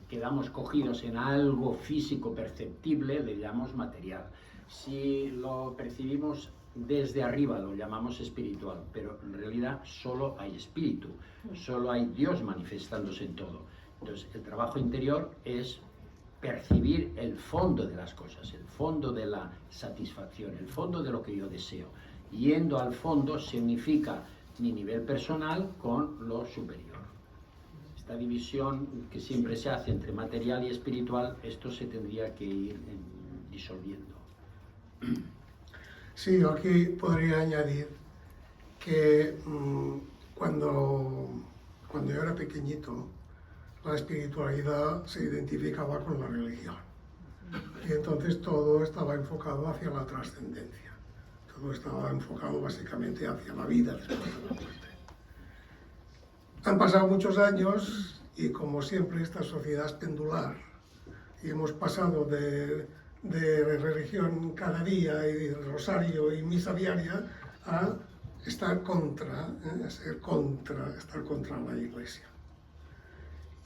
quedamos cogidos en algo físico perceptible, le llamamos material. Si lo percibimos desde arriba, lo llamamos espiritual, pero en realidad solo hay espíritu, solo hay Dios manifestándose en todo. Entonces, el trabajo interior es percibir el fondo de las cosas, el fondo de la satisfacción, el fondo de lo que yo deseo. Yendo al fondo significa mi nivel personal con lo superior. Esta división que siempre se hace entre material y espiritual, esto se tendría que ir disolviendo. Sí, yo aquí podría añadir que cuando yo era pequeñito, la espiritualidad se identificaba con la religión. Y entonces todo estaba enfocado hacia la trascendencia. Todo estaba enfocado básicamente hacia la vida después de la muerte. Han pasado muchos años y, como siempre, esta sociedad es pendular. Y hemos pasado de religión cada día y rosario y misa diaria a estar contra la Iglesia.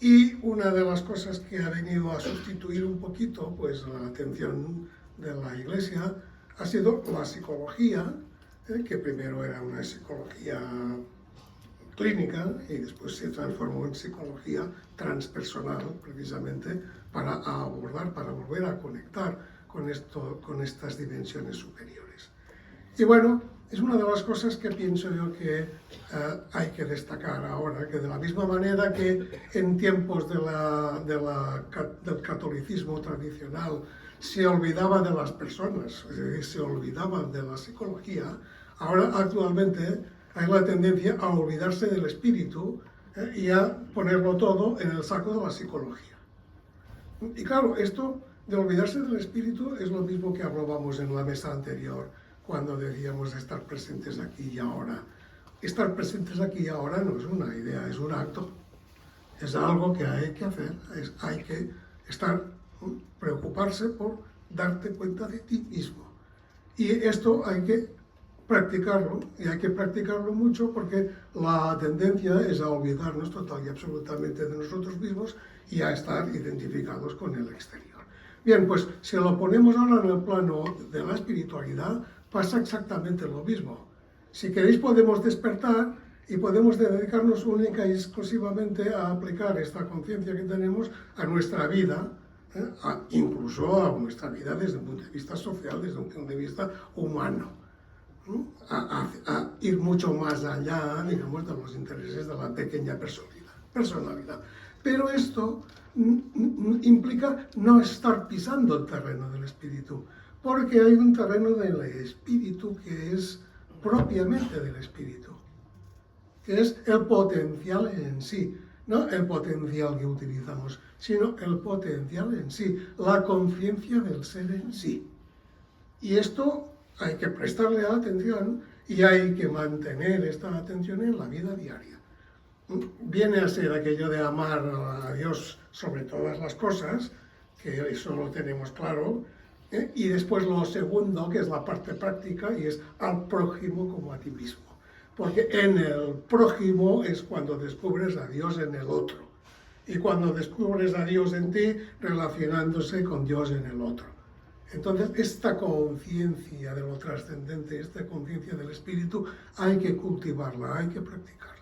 Y una de las cosas que ha venido a sustituir un poquito pues la atención de la Iglesia ha sido la psicología, que primero era una psicología clínica y después se transformó en psicología transpersonal, precisamente para volver a conectar con estas dimensiones superiores. Y bueno, es una de las cosas que pienso yo que hay que destacar ahora, que de la misma manera que en tiempos del catolicismo tradicional se olvidaba de las personas, es decir, se olvidaba de la psicología, ahora actualmente hay la tendencia a olvidarse del espíritu y a ponerlo todo en el saco de la psicología. Y claro, esto de olvidarse del espíritu es lo mismo que hablábamos en la mesa anterior, cuando decíamos estar presentes aquí y ahora. Estar presentes aquí y ahora no es una idea, es un acto. Es algo que hay que hacer, hay que preocuparse por darte cuenta de ti mismo. Y esto hay que practicarlo, y hay que practicarlo mucho porque la tendencia es a olvidarnos total y absolutamente de nosotros mismos y a estar identificados con el exterior. Bien, pues si lo ponemos ahora en el plano de la espiritualidad, pasa exactamente lo mismo. Si queréis podemos despertar y podemos dedicarnos única y exclusivamente a aplicar esta conciencia que tenemos a nuestra vida, incluso a nuestra vida desde un punto de vista social, desde un punto de vista humano. A ir mucho más allá, digamos, de los intereses de la pequeña personalidad. Pero esto implica no estar pisando el terreno del espíritu, porque hay un terreno del espíritu que es propiamente del espíritu, que es el potencial en sí, no el potencial que utilizamos, sino el potencial en sí, la conciencia del ser en sí. Y esto hay que prestarle atención y hay que mantener esta atención en la vida diaria. Viene a ser aquello de amar a Dios sobre todas las cosas, que eso lo tenemos claro, y después lo segundo, que es la parte práctica, y es al prójimo como a ti mismo. Porque en el prójimo es cuando descubres a Dios en el otro, y cuando descubres a Dios en ti, relacionándose con Dios en el otro. Entonces, esta conciencia de lo trascendente, esta conciencia del espíritu, hay que cultivarla, hay que practicarla.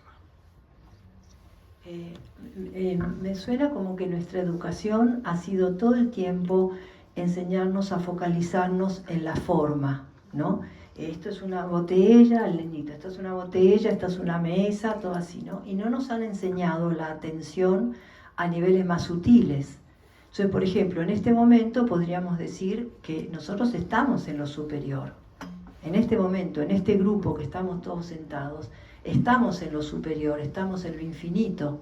Me suena como que nuestra educación ha sido todo el tiempo enseñarnos a focalizarnos en la forma, ¿no? Esto es una botella, Lenita, esto es una botella, esto es una mesa, todo así, ¿no? Y no nos han enseñado la atención a niveles más sutiles. Entonces, por ejemplo, en este momento podríamos decir que nosotros estamos en lo superior. En este momento, en este grupo que estamos todos sentados, estamos en lo superior, estamos en lo infinito.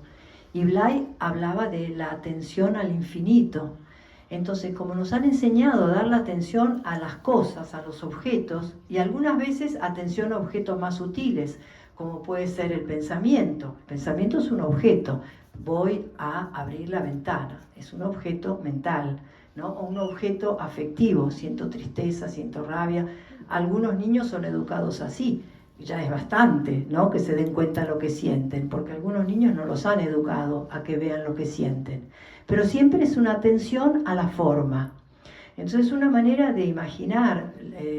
Y Blay hablaba de la atención al infinito. Entonces, como nos han enseñado a dar la atención a las cosas, a los objetos, y algunas veces atención a objetos más sutiles, como puede ser el pensamiento. El pensamiento es un objeto. Voy a abrir la ventana, es un objeto mental, ¿no? O un objeto afectivo, siento tristeza, siento rabia. Algunos niños son educados así, ya es bastante, ¿no? Que se den cuenta de lo que sienten, porque algunos niños no los han educado a que vean lo que sienten. Pero siempre es una atención a la forma. Entonces, una manera de imaginar,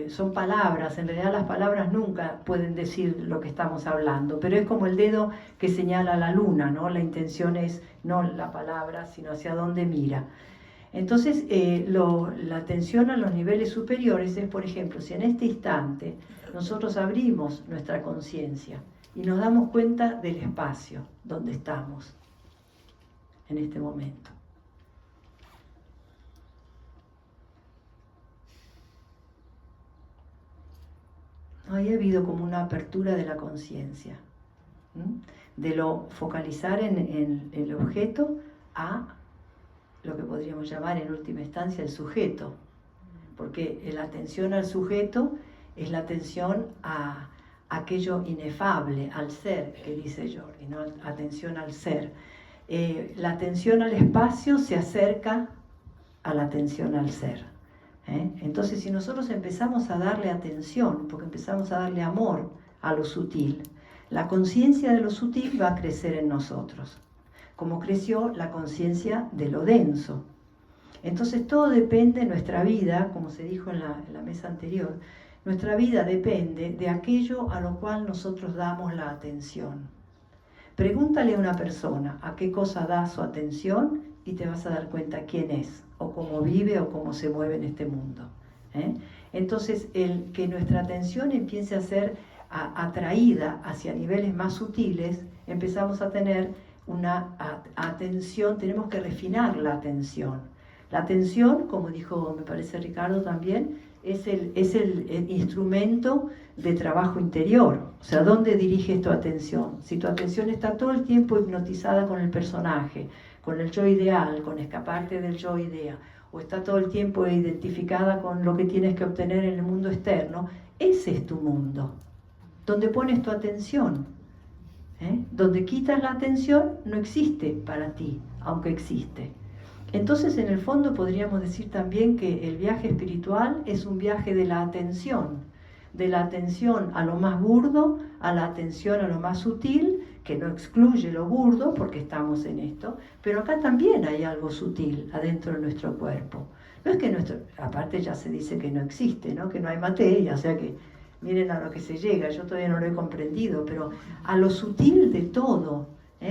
son palabras, en realidad las palabras nunca pueden decir lo que estamos hablando, pero es como el dedo que señala la luna, ¿no? La intención es no la palabra, sino hacia dónde mira. Entonces, la atención a los niveles superiores es, por ejemplo, si en este instante nosotros abrimos nuestra conciencia y nos damos cuenta del espacio donde estamos en este momento. Ahí ha habido como una apertura de la conciencia, de lo focalizar en el objeto a lo que podríamos llamar en última instancia el sujeto, porque la atención al sujeto es la atención a aquello inefable, al ser, que dice Jordi, ¿no? Atención al ser. La atención al espacio se acerca a la atención al ser. Entonces, si nosotros empezamos a darle atención, porque empezamos a darle amor a lo sutil, la conciencia de lo sutil va a crecer en nosotros, como creció la conciencia de lo denso. Entonces, todo depende de nuestra vida, como se dijo en la mesa anterior, nuestra vida depende de aquello a lo cual nosotros damos la atención. Pregúntale a una persona a qué cosa da su atención y te vas a dar cuenta quién es, o cómo vive, o cómo se mueve en este mundo. Entonces, el que nuestra atención empiece a ser atraída hacia niveles más sutiles, empezamos a tener una atención, tenemos que refinar la atención. La atención, como dijo, me parece Ricardo también, es el instrumento de trabajo interior. O sea, ¿dónde diriges tu atención? Si tu atención está todo el tiempo hipnotizada con el personaje, con el yo ideal, con escaparte del yo idea, o está todo el tiempo identificada con lo que tienes que obtener en el mundo externo, ese es tu mundo. Donde pones tu atención, donde quitas la atención, no existe para ti, aunque existe. Entonces, en el fondo, podríamos decir también que el viaje espiritual es un viaje de la atención a lo más burdo, a la atención a lo más sutil, que no excluye lo burdo, porque estamos en esto, pero acá también hay algo sutil adentro de nuestro cuerpo. No es que aparte ya se dice que no existe, ¿no? Que no hay materia, o sea que miren a lo que se llega, yo todavía no lo he comprendido, pero a lo sutil de todo,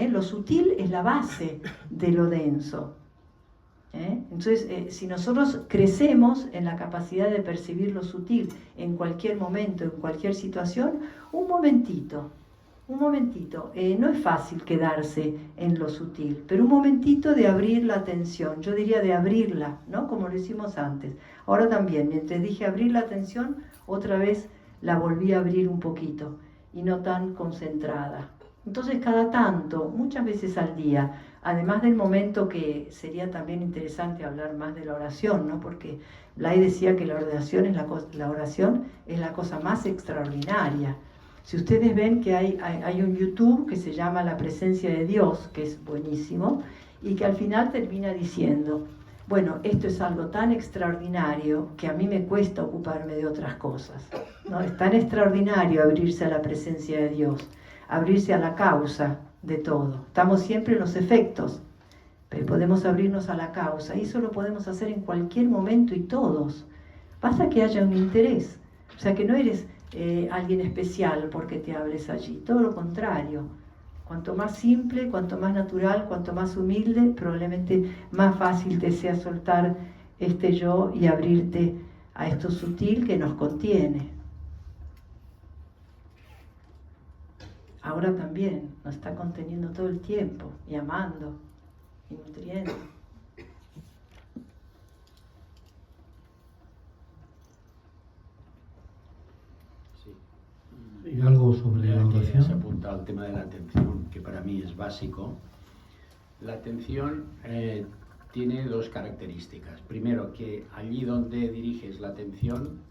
lo sutil es la base de lo denso. Entonces, si nosotros crecemos en la capacidad de percibir lo sutil en cualquier momento, en cualquier situación, un momentito, no es fácil quedarse en lo sutil, pero un momentito de abrir la atención, yo diría de abrirla, ¿no? Como lo hicimos antes. Ahora también, mientras dije abrir la atención, otra vez la volví a abrir un poquito y no tan concentrada. Entonces, cada tanto, muchas veces al día, además del momento que sería también interesante hablar más de la oración, ¿no? Porque Blay decía que la oración es la cosa más extraordinaria. Si ustedes ven que hay un YouTube que se llama La Presencia de Dios, que es buenísimo, y que al final termina diciendo, bueno, esto es algo tan extraordinario que a mí me cuesta ocuparme de otras cosas, ¿no? Es tan extraordinario abrirse a la presencia de Dios, abrirse a la causa de todo. Estamos siempre en los efectos, pero podemos abrirnos a la causa, y eso lo podemos hacer en cualquier momento y todos. Basta que haya un interés, o sea que no eres alguien especial porque te hables allí, todo lo contrario. Cuanto más simple, cuanto más natural, cuanto más humilde, probablemente más fácil te sea soltar este yo y abrirte a esto sutil que nos contiene. Ahora también nos está conteniendo todo el tiempo, y amando, y nutriendo. ¿Y algo sobre la oración? Se apunta al tema de la atención, que para mí es básico. La atención tiene dos características. Primero, que allí donde diriges la atención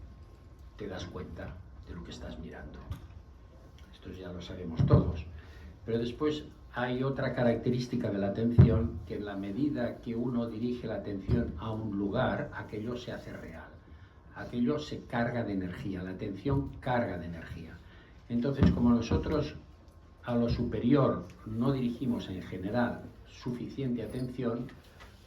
te das cuenta de lo que estás mirando. Esto ya lo sabemos todos. Pero después hay otra característica de la atención, que en la medida que uno dirige la atención a un lugar, aquello se hace real. Aquello se carga de energía, la atención carga de energía. Entonces, como nosotros a lo superior no dirigimos en general suficiente atención,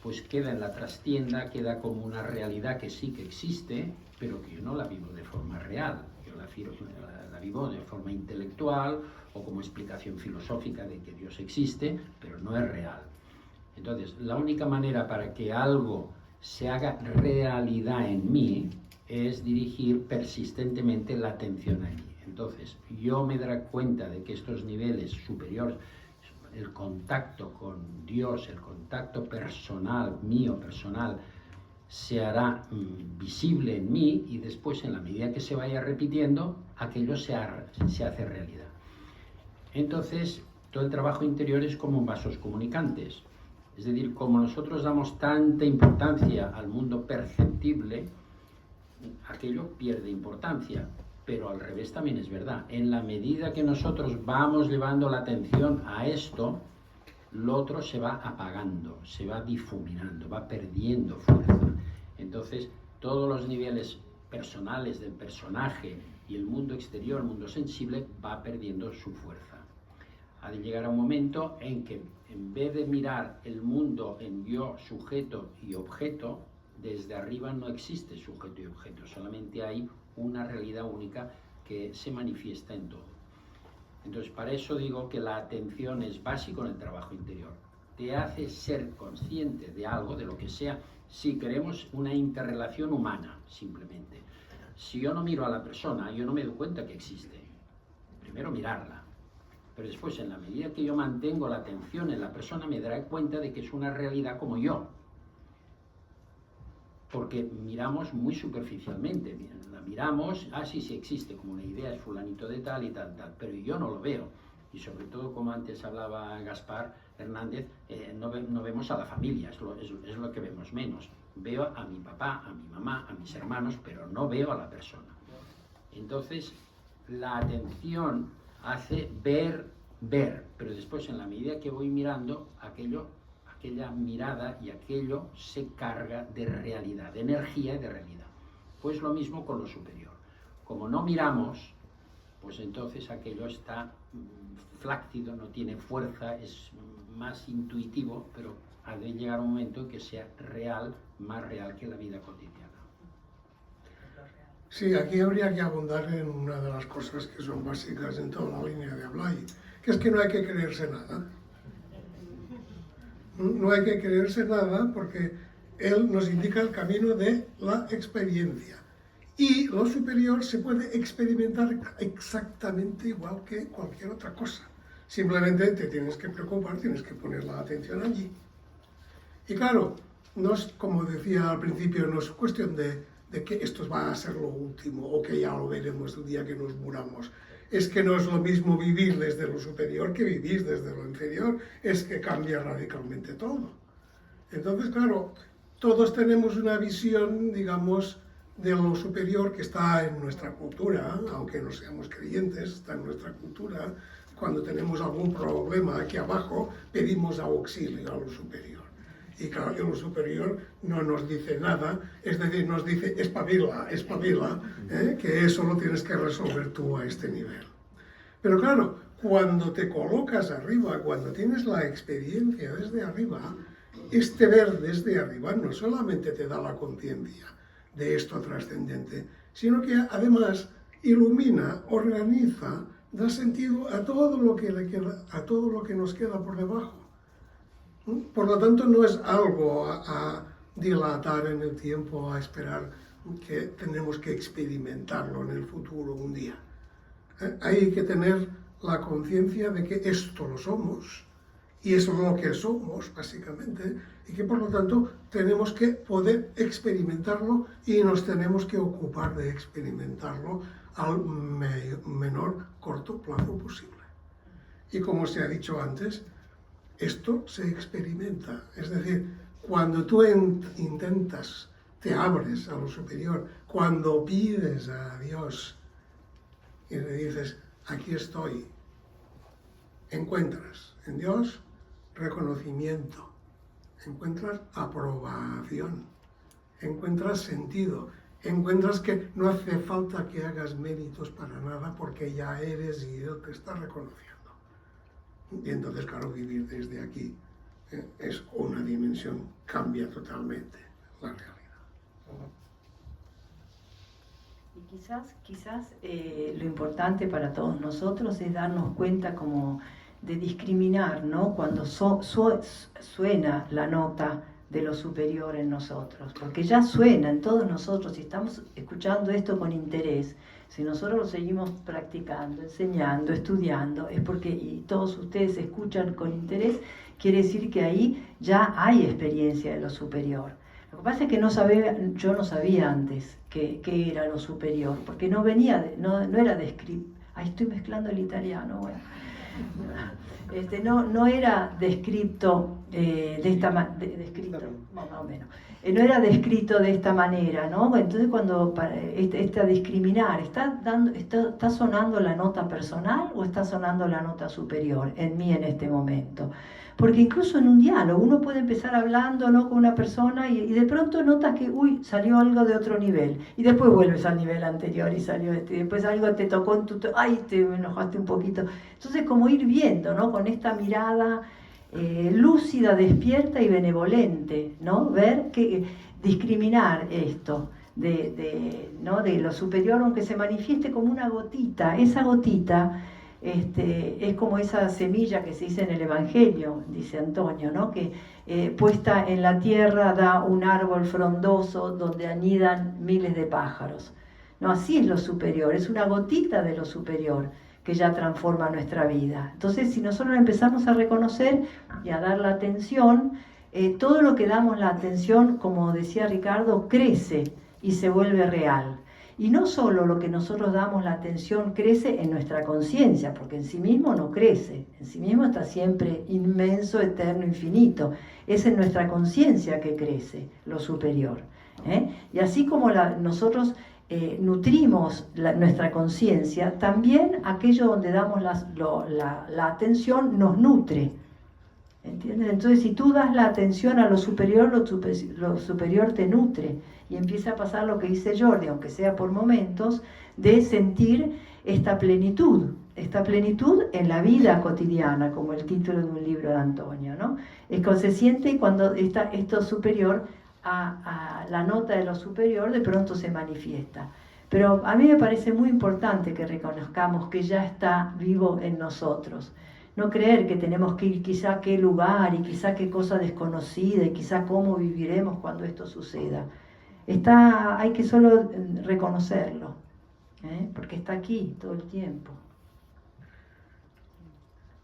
pues queda en la trastienda, queda como una realidad que sí que existe, pero que yo no la vivo de forma real. Yo la vivo de forma intelectual o como explicación filosófica de que Dios existe, pero no es real. Entonces, la única manera para que algo se haga realidad en mí es dirigir persistentemente la atención allí. Entonces, yo me daré cuenta de que estos niveles superiores, el contacto con Dios, el contacto personal, mío, personal, se hará visible en mí y después, en la medida que se vaya repitiendo, aquello se hace realidad. Entonces, todo el trabajo interior es como vasos comunicantes. Es decir, como nosotros damos tanta importancia al mundo perceptible, aquello pierde importancia. Pero al revés también es verdad. En la medida que nosotros vamos llevando la atención a esto, lo otro se va apagando, se va difuminando, va perdiendo fuerza. Entonces, todos los niveles personales del personaje y el mundo exterior, el mundo sensible, va perdiendo su fuerza. Ha de llegar a un momento en que, en vez de mirar el mundo en yo, sujeto y objeto, desde arriba no existe sujeto y objeto, solamente hay una realidad única que se manifiesta en todo. Entonces, para eso digo que la atención es básico en el trabajo interior. Te hace ser consciente de algo, de lo que sea, si queremos una interrelación humana, simplemente. Si yo no miro a la persona, yo no me doy cuenta que existe. Primero mirarla. Pero después, en la medida que yo mantengo la atención en la persona, me daré cuenta de que es una realidad como yo. Porque miramos muy superficialmente, la miramos, sí existe, como una idea, es fulanito de tal y tal, pero yo no lo veo. Y sobre todo, como antes hablaba Gaspar Hernández, no vemos a la familia, es lo que vemos menos. Veo a mi papá, a mi mamá, a mis hermanos, pero no veo a la persona. Entonces, la atención hace ver, pero después, en la medida que voy mirando, aquella mirada y aquello se carga de realidad, de energía y de realidad. Pues lo mismo con lo superior. Como no miramos, pues entonces aquello está flácido, no tiene fuerza, es más intuitivo, pero ha de llegar un momento en que sea real, más real que la vida cotidiana. Sí, aquí habría que abundar en una de las cosas que son básicas en toda la línea de Blay, que es que no hay que creerse nada. No hay que creerse nada porque él nos indica el camino de la experiencia. Y lo superior se puede experimentar exactamente igual que cualquier otra cosa. Simplemente te tienes que preocupar, tienes que poner la atención allí. Y claro, no es, como decía al principio, no es cuestión de que esto va a ser lo último o que ya lo veremos el día que nos muramos. Es que no es lo mismo vivir desde lo superior que vivir desde lo inferior, es que cambia radicalmente todo. Entonces, claro, todos tenemos una visión, digamos, de lo superior que está en nuestra cultura, aunque no seamos creyentes, está en nuestra cultura. Cuando tenemos algún problema aquí abajo, pedimos auxilio a lo superior. Y claro, lo superior no nos dice nada, es decir, nos dice espabila, que eso lo tienes que resolver tú a este nivel. Pero claro, cuando te colocas arriba, cuando tienes la experiencia desde arriba, este ver desde arriba no solamente te da la conciencia de esto trascendente, sino que además ilumina, organiza, da sentido a todo lo que nos queda por debajo. Por lo tanto, no es algo a dilatar en el tiempo, a esperar que tenemos que experimentarlo en el futuro un día. Hay que tener la conciencia de que esto lo somos, y eso es lo que somos, básicamente, y que por lo tanto tenemos que poder experimentarlo y nos tenemos que ocupar de experimentarlo al menor corto plazo posible. Y como se ha dicho antes, esto se experimenta, es decir, cuando tú intentas, te abres a lo superior, cuando pides a Dios y le dices, aquí estoy, encuentras en Dios reconocimiento, encuentras aprobación, encuentras sentido, encuentras que no hace falta que hagas méritos para nada porque ya eres y Él te está reconociendo. Y entonces, claro, vivir desde aquí es una dimensión, cambia totalmente la realidad. Y quizás lo importante para todos nosotros es darnos cuenta como de discriminar, ¿no? Cuando suena la nota de lo superior en nosotros, porque ya suena en todos nosotros y estamos escuchando esto con interés. Si nosotros lo seguimos practicando, enseñando, estudiando, es porque, y todos ustedes escuchan con interés, quiere decir que ahí ya hay experiencia de lo superior. Lo que pasa es que yo no sabía antes qué era lo superior, porque no era descrito. Ahí estoy mezclando el italiano, bueno. No era descrito de esta manera, más o menos. No era descrito de esta manera, ¿no? Entonces cuando está discriminar, ¿está sonando la nota personal o está sonando la nota superior en mí en este momento? Porque incluso en un diálogo uno puede empezar hablando, ¿no?, con una persona y de pronto notas que, salió algo de otro nivel. Y después vuelves al nivel anterior y salió y después algo te tocó en te enojaste un poquito. Entonces como ir viendo, ¿no?, con esta mirada lúcida, despierta y benevolente, ¿no? Ver discriminar esto ¿no?, de lo superior, aunque se manifieste como una gotita. Esa gotita es como esa semilla que se dice en el Evangelio, dice Antonio, ¿no?, que puesta en la tierra da un árbol frondoso donde anidan miles de pájaros. No, así es lo superior, es una gotita de lo superior que ya transforma nuestra vida. Entonces, si nosotros empezamos a reconocer y a dar la atención, todo lo que damos la atención, como decía Ricardo, crece y se vuelve real. Y no solo lo que nosotros damos la atención crece en nuestra conciencia, porque en sí mismo no crece, en sí mismo está siempre inmenso, eterno, infinito. Es en nuestra conciencia que crece lo superior. Y así como nosotros nutrimos nuestra conciencia, también aquello donde damos la atención nos nutre. ¿Entiendes? Entonces, si tú das la atención a lo superior te nutre. Y empieza a pasar lo que dice Jordi, aunque sea por momentos, de sentir esta plenitud en la vida cotidiana, como el título de un libro de Antonio, ¿no? Es que se siente cuando esto superior, a la nota de lo superior, de pronto se manifiesta. Pero a mí me parece muy importante que reconozcamos que ya está vivo en nosotros. No creer que tenemos que ir quizá a qué lugar y quizá qué cosa desconocida y quizá cómo viviremos cuando esto suceda. Hay que solo reconocerlo, porque está aquí todo el tiempo.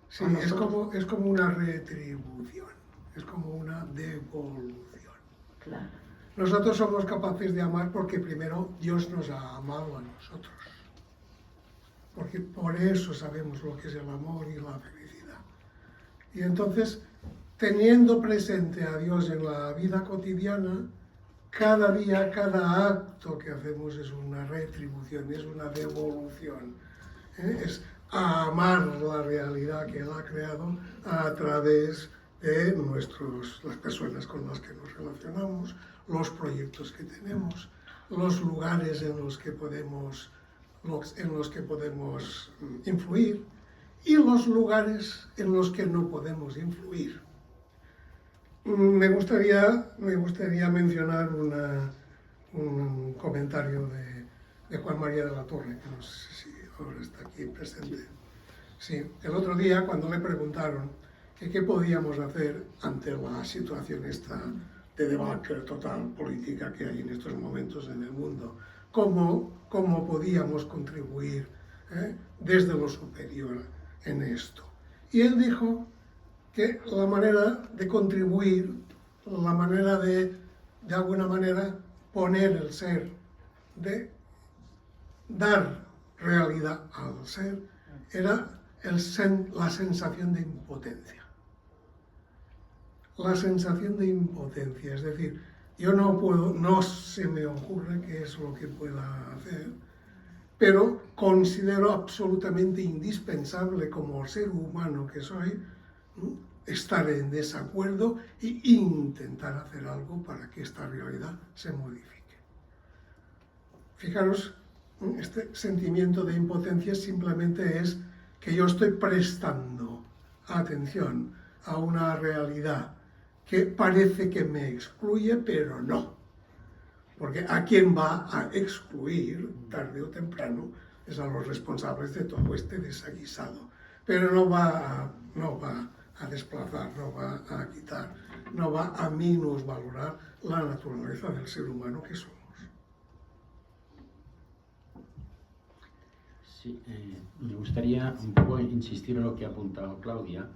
Sí, es como una retribución, es como una devolución. Claro. Nosotros somos capaces de amar porque primero Dios nos ha amado a nosotros. Porque por eso sabemos lo que es el amor y la felicidad. Y entonces, teniendo presente a Dios en la vida cotidiana, cada día, cada acto que hacemos es una retribución, es una devolución. Es amar la realidad que Él ha creado a través de las personas con las que nos relacionamos, los proyectos que tenemos, los lugares en los que podemos influir y los lugares en los que no podemos influir. Me gustaría mencionar un comentario de Juan María de la Torre, que no sé si ahora está aquí presente. Sí, el otro día cuando le preguntaron qué podíamos hacer ante la situación esta de debacle total política que hay en estos momentos en el mundo, cómo podíamos contribuir desde lo superior en esto. Y él dijo que la manera de contribuir, la manera de alguna manera poner el ser, de dar realidad al ser, era la sensación de impotencia. La sensación de impotencia, es decir, yo no se me ocurre qué es lo que pueda hacer, pero considero absolutamente indispensable como ser humano que soy, estar en desacuerdo e intentar hacer algo para que esta realidad se modifique. Fijaros, este sentimiento de impotencia simplemente es que yo estoy prestando atención a una realidad que parece que me excluye, pero no. Porque a quien va a excluir, tarde o temprano, es a los responsables de todo este desaguisado. Pero no va a desplazar, no va a quitar, no va a minusvalorar la naturaleza del ser humano que somos. Sí, me gustaría un poco insistir en lo que ha apuntado Claudia,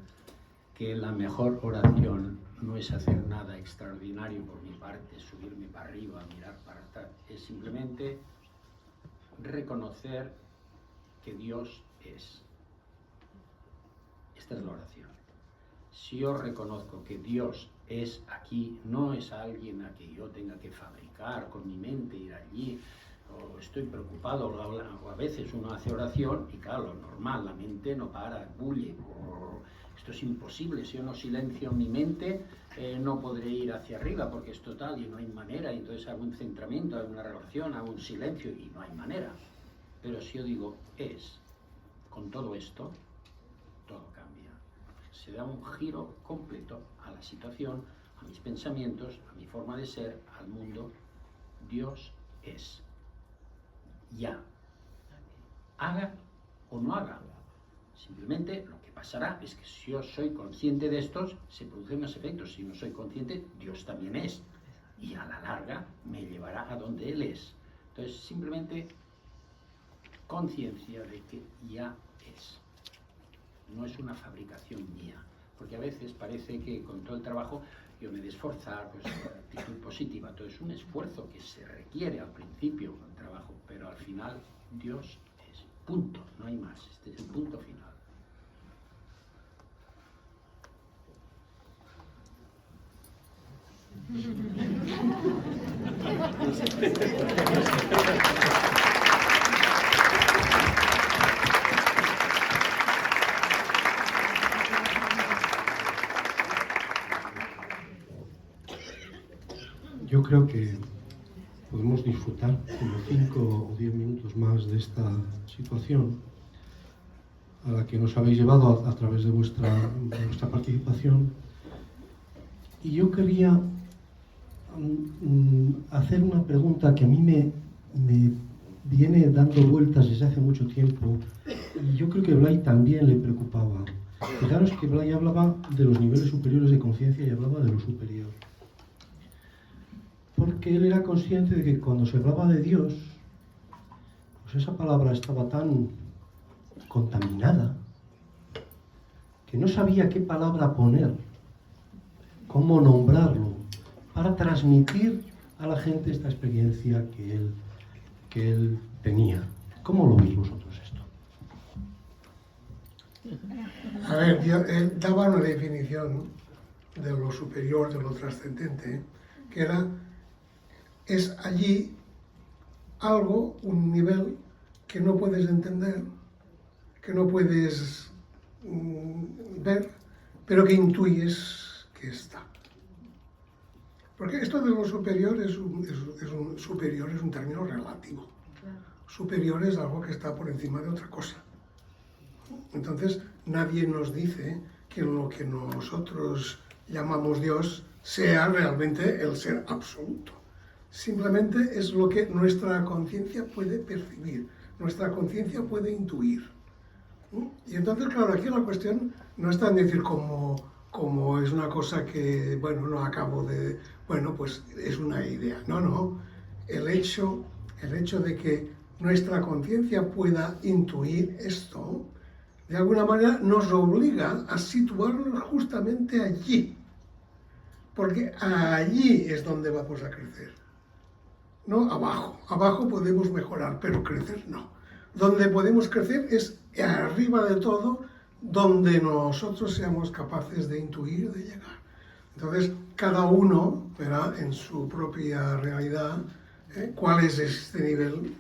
que la mejor oración no es hacer nada extraordinario por mi parte, subirme para arriba, mirar para atrás, es simplemente reconocer que Dios es. Esta es la oración. Si yo reconozco que Dios es aquí, no es alguien a que yo tenga que fabricar con mi mente, ir allí, o estoy preocupado, o a veces uno hace oración y claro, lo normal, la mente no para, bulle, esto es imposible, si yo no silencio mi mente, no podré ir hacia arriba porque es total y no hay manera, y entonces hago un centramiento, hago una relación, hago un silencio y no hay manera. Pero si yo digo es, con todo esto, todo cambia. Se da un giro completo a la situación, a mis pensamientos, a mi forma de ser, al mundo. Dios es. Ya. Haga o no haga. Simplemente lo que pasará es que si yo soy consciente de estos, se producen los efectos. Si no soy consciente, Dios también es. Y a la larga me llevará a donde Él es. Entonces, simplemente conciencia de que ya es. No es una fabricación mía. Porque a veces parece que con todo el trabajo yo me he de esforzar, pues actitud positiva. Todo es un esfuerzo que se requiere al principio con el trabajo, pero al final Dios es. Punto, no hay más. Este es el punto final. Yo creo que podemos disfrutar como 5 o 10 minutos más de esta situación a la que nos habéis llevado a través de vuestra participación. Y yo quería hacer una pregunta que a mí me viene dando vueltas desde hace mucho tiempo, y yo creo que Blay también le preocupaba. Fijaros que Blay hablaba de los niveles superiores de conciencia y hablaba de lo superior. Porque él era consciente de que cuando se hablaba de Dios, pues esa palabra estaba tan contaminada que no sabía qué palabra poner, cómo nombrarlo, para transmitir a la gente esta experiencia que él tenía. ¿Cómo lo veis vosotros esto? A ver, él daba una definición de lo superior, de lo trascendente, que es allí algo, un nivel que no puedes entender, que no puedes ver, pero que intuyes que está. Porque esto de lo superior es un término relativo. Superior es algo que está por encima de otra cosa. Entonces, nadie nos dice que lo que nosotros llamamos Dios sea realmente el ser absoluto. Simplemente es lo que nuestra conciencia puede percibir, nuestra conciencia puede intuir. Y entonces, claro, aquí la cuestión no está en decir como es una cosa que, bueno, no acabo de... Bueno, pues es una idea. No. El hecho de que nuestra conciencia pueda intuir esto, de alguna manera nos obliga a situarnos justamente allí. Porque allí es donde vamos a crecer. No abajo. Abajo podemos mejorar, pero crecer no. Donde podemos crecer es arriba de todo, donde nosotros seamos capaces de intuir, de llegar. Entonces, cada uno verá en su propia realidad cuál es este nivel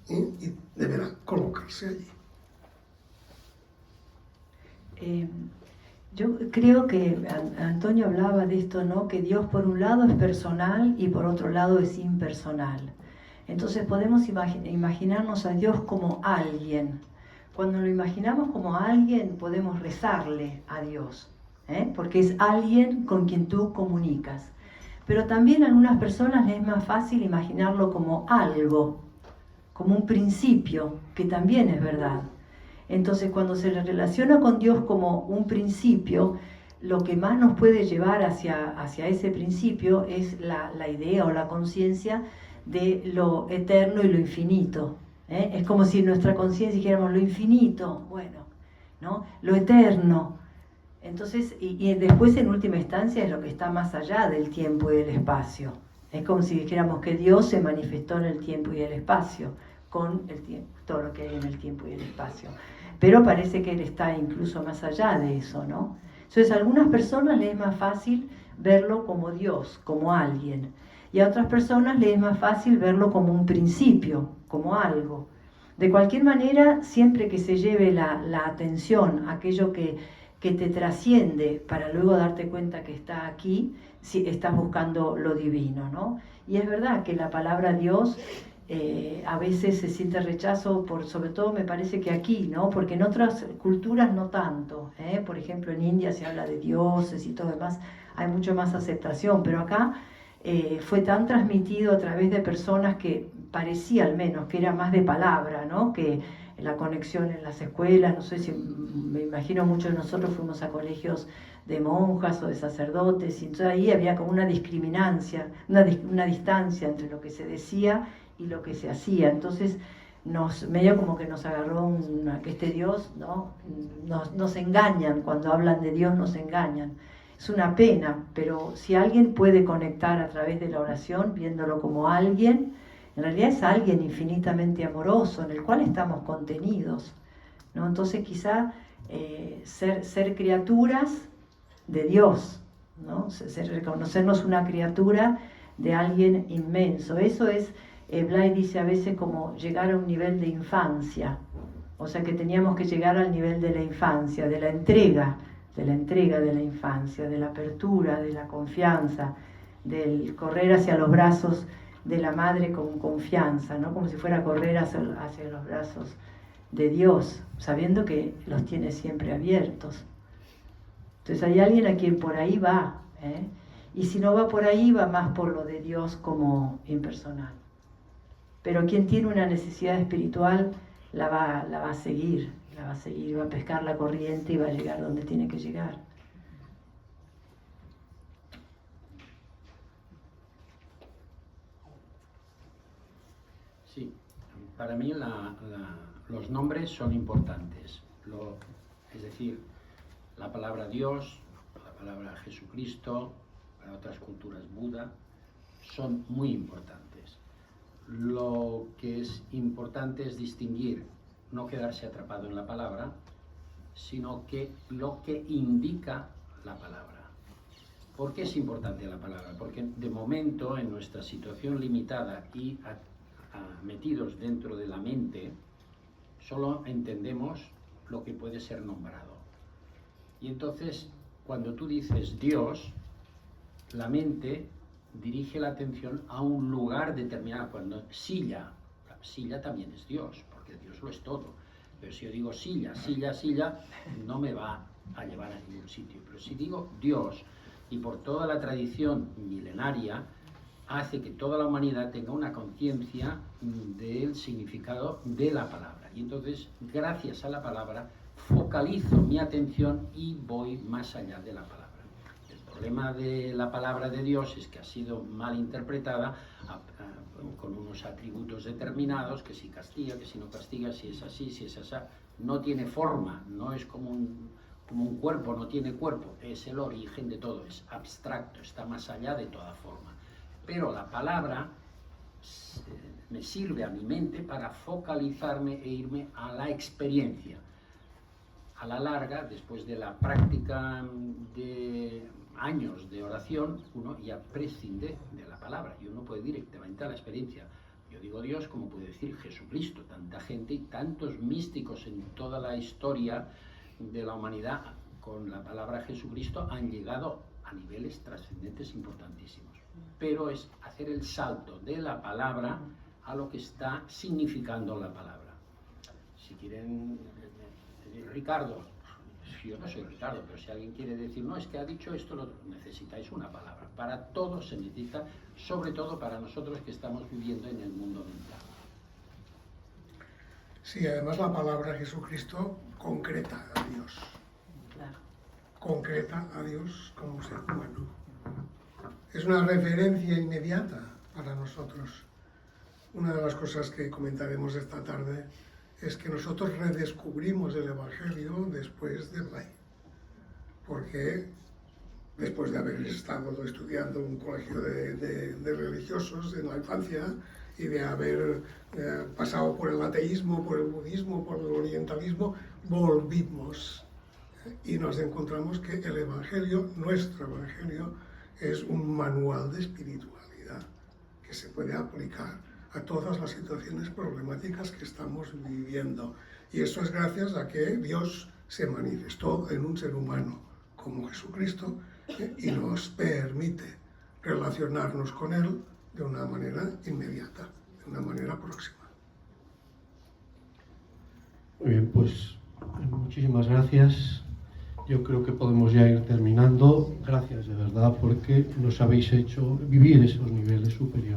y deberá colocarse allí. Yo creo que Antonio hablaba de esto, ¿no? Que Dios por un lado es personal y por otro lado es impersonal. Entonces podemos imaginarnos a Dios como alguien. Cuando lo imaginamos como alguien, podemos rezarle a Dios, porque es alguien con quien tú comunicas. Pero también a algunas personas les es más fácil imaginarlo como algo, como un principio, que también es verdad. Entonces, cuando se le relaciona con Dios como un principio, lo que más nos puede llevar hacia ese principio es la idea o la conciencia de lo eterno y lo infinito. Es como si en nuestra conciencia dijéramos lo infinito, bueno, ¿no? Lo eterno, Entonces, y después en última instancia es lo que está más allá del tiempo y del espacio. Es como si dijéramos que Dios se manifestó en el tiempo y el espacio, con el tiempo, todo lo que hay en el tiempo y el espacio. Pero parece que Él está incluso más allá de eso, ¿no? Entonces a algunas personas les es más fácil verlo como Dios, como alguien. Y a otras personas les es más fácil verlo como un principio, como algo. De cualquier manera, siempre que se lleve la atención a aquello que te trasciende para luego darte cuenta que está aquí, si estás buscando lo divino, ¿no? Y es verdad que la palabra Dios a veces se siente rechazo, sobre todo me parece que aquí, ¿no? Porque en otras culturas no tanto, ¿eh? Por ejemplo en India se habla de dioses y todo demás, hay mucho más aceptación, pero acá fue tan transmitido a través de personas que parecía al menos que era más de palabra, ¿no? Que la conexión en las escuelas, no sé si, me imagino muchos de nosotros fuimos a colegios de monjas o de sacerdotes, y entonces ahí había como una discriminancia, una distancia entre lo que se decía y lo que se hacía. Entonces medio como que nos agarró que este Dios, ¿no? Nos engañan, cuando hablan de Dios nos engañan. Es una pena, pero si alguien puede conectar a través de la oración, viéndolo como alguien, en realidad es alguien infinitamente amoroso, en el cual estamos contenidos, ¿no? Entonces quizá ser criaturas de Dios, ¿no? Reconocernos una criatura de alguien inmenso. Eso es, Blay dice a veces como llegar a un nivel de infancia, o sea que teníamos que llegar al nivel de la infancia, de la entrega de la infancia, de la apertura, de la confianza, del correr hacia los brazos de la madre con confianza, ¿no? Como si fuera a correr hacia los brazos de Dios, sabiendo que los tiene siempre abiertos. Entonces hay alguien a quien por ahí va, ¿eh? Y si no va por ahí, va más por lo de Dios como impersonal. Pero quien tiene una necesidad espiritual la va a seguir, va a pescar la corriente y va a llegar donde tiene que llegar. Sí, para mí los nombres son importantes. Es decir, la palabra Dios, la palabra Jesucristo, para otras culturas Buda, son muy importantes. Lo que es importante es distinguir, no quedarse atrapado en la palabra, sino que lo que indica la palabra. ¿Por qué es importante la palabra? Porque de momento, en nuestra situación limitada y metidos dentro de la mente, solo entendemos lo que puede ser nombrado. Y entonces, cuando tú dices Dios, la mente dirige la atención a un lugar determinado. Cuando silla también es Dios, porque Dios lo es todo. Pero si yo digo silla, no me va a llevar a ningún sitio. Pero si digo Dios, y por toda la tradición milenaria, hace que toda la humanidad tenga una conciencia del significado de la palabra. Y entonces, gracias a la palabra, focalizo mi atención y voy más allá de la palabra. El problema de la palabra de Dios es que ha sido mal interpretada con unos atributos determinados, que si castiga, que si no castiga, si es así, si es así. No tiene forma, no es como un cuerpo, no tiene cuerpo, es el origen de todo, es abstracto, está más allá de toda forma. Pero la palabra me sirve a mi mente para focalizarme e irme a la experiencia. A la larga, después de la práctica de años de oración, uno ya prescinde de la palabra y uno puede directamente a la experiencia. Yo digo Dios como puede decir Jesucristo. Tanta gente y tantos místicos en toda la historia de la humanidad con la palabra Jesucristo han llegado a niveles trascendentes importantísimos. Pero es hacer el salto de la palabra a lo que está significando la palabra. Si quieren, Ricardo, yo no soy Ricardo, pero si alguien quiere decir, no, es que ha dicho esto, lo otro, necesitáis una palabra. Para todo se necesita, sobre todo para nosotros que estamos viviendo en el mundo mental. Sí, además la palabra Jesucristo concreta a Dios. Claro. Concreta a Dios como ser humano. Es una referencia inmediata para nosotros. Una de las cosas que comentaremos esta tarde es que nosotros redescubrimos el Evangelio después de Blay. porque después de haber estado estudiando en un colegio de religiosos en la infancia y de haber pasado por el ateísmo, por el budismo, por el orientalismo, volvimos y nos encontramos que el Evangelio, nuestro Evangelio, es un manual de espiritualidad que se puede aplicar a todas las situaciones problemáticas que estamos viviendo. Y eso es gracias a que Dios se manifestó en un ser humano como Jesucristo y nos permite relacionarnos con Él de una manera inmediata, de una manera próxima. Muy bien, pues muchísimas gracias. Yo creo que podemos ya ir terminando. Gracias de verdad porque nos habéis hecho vivir esos niveles superiores.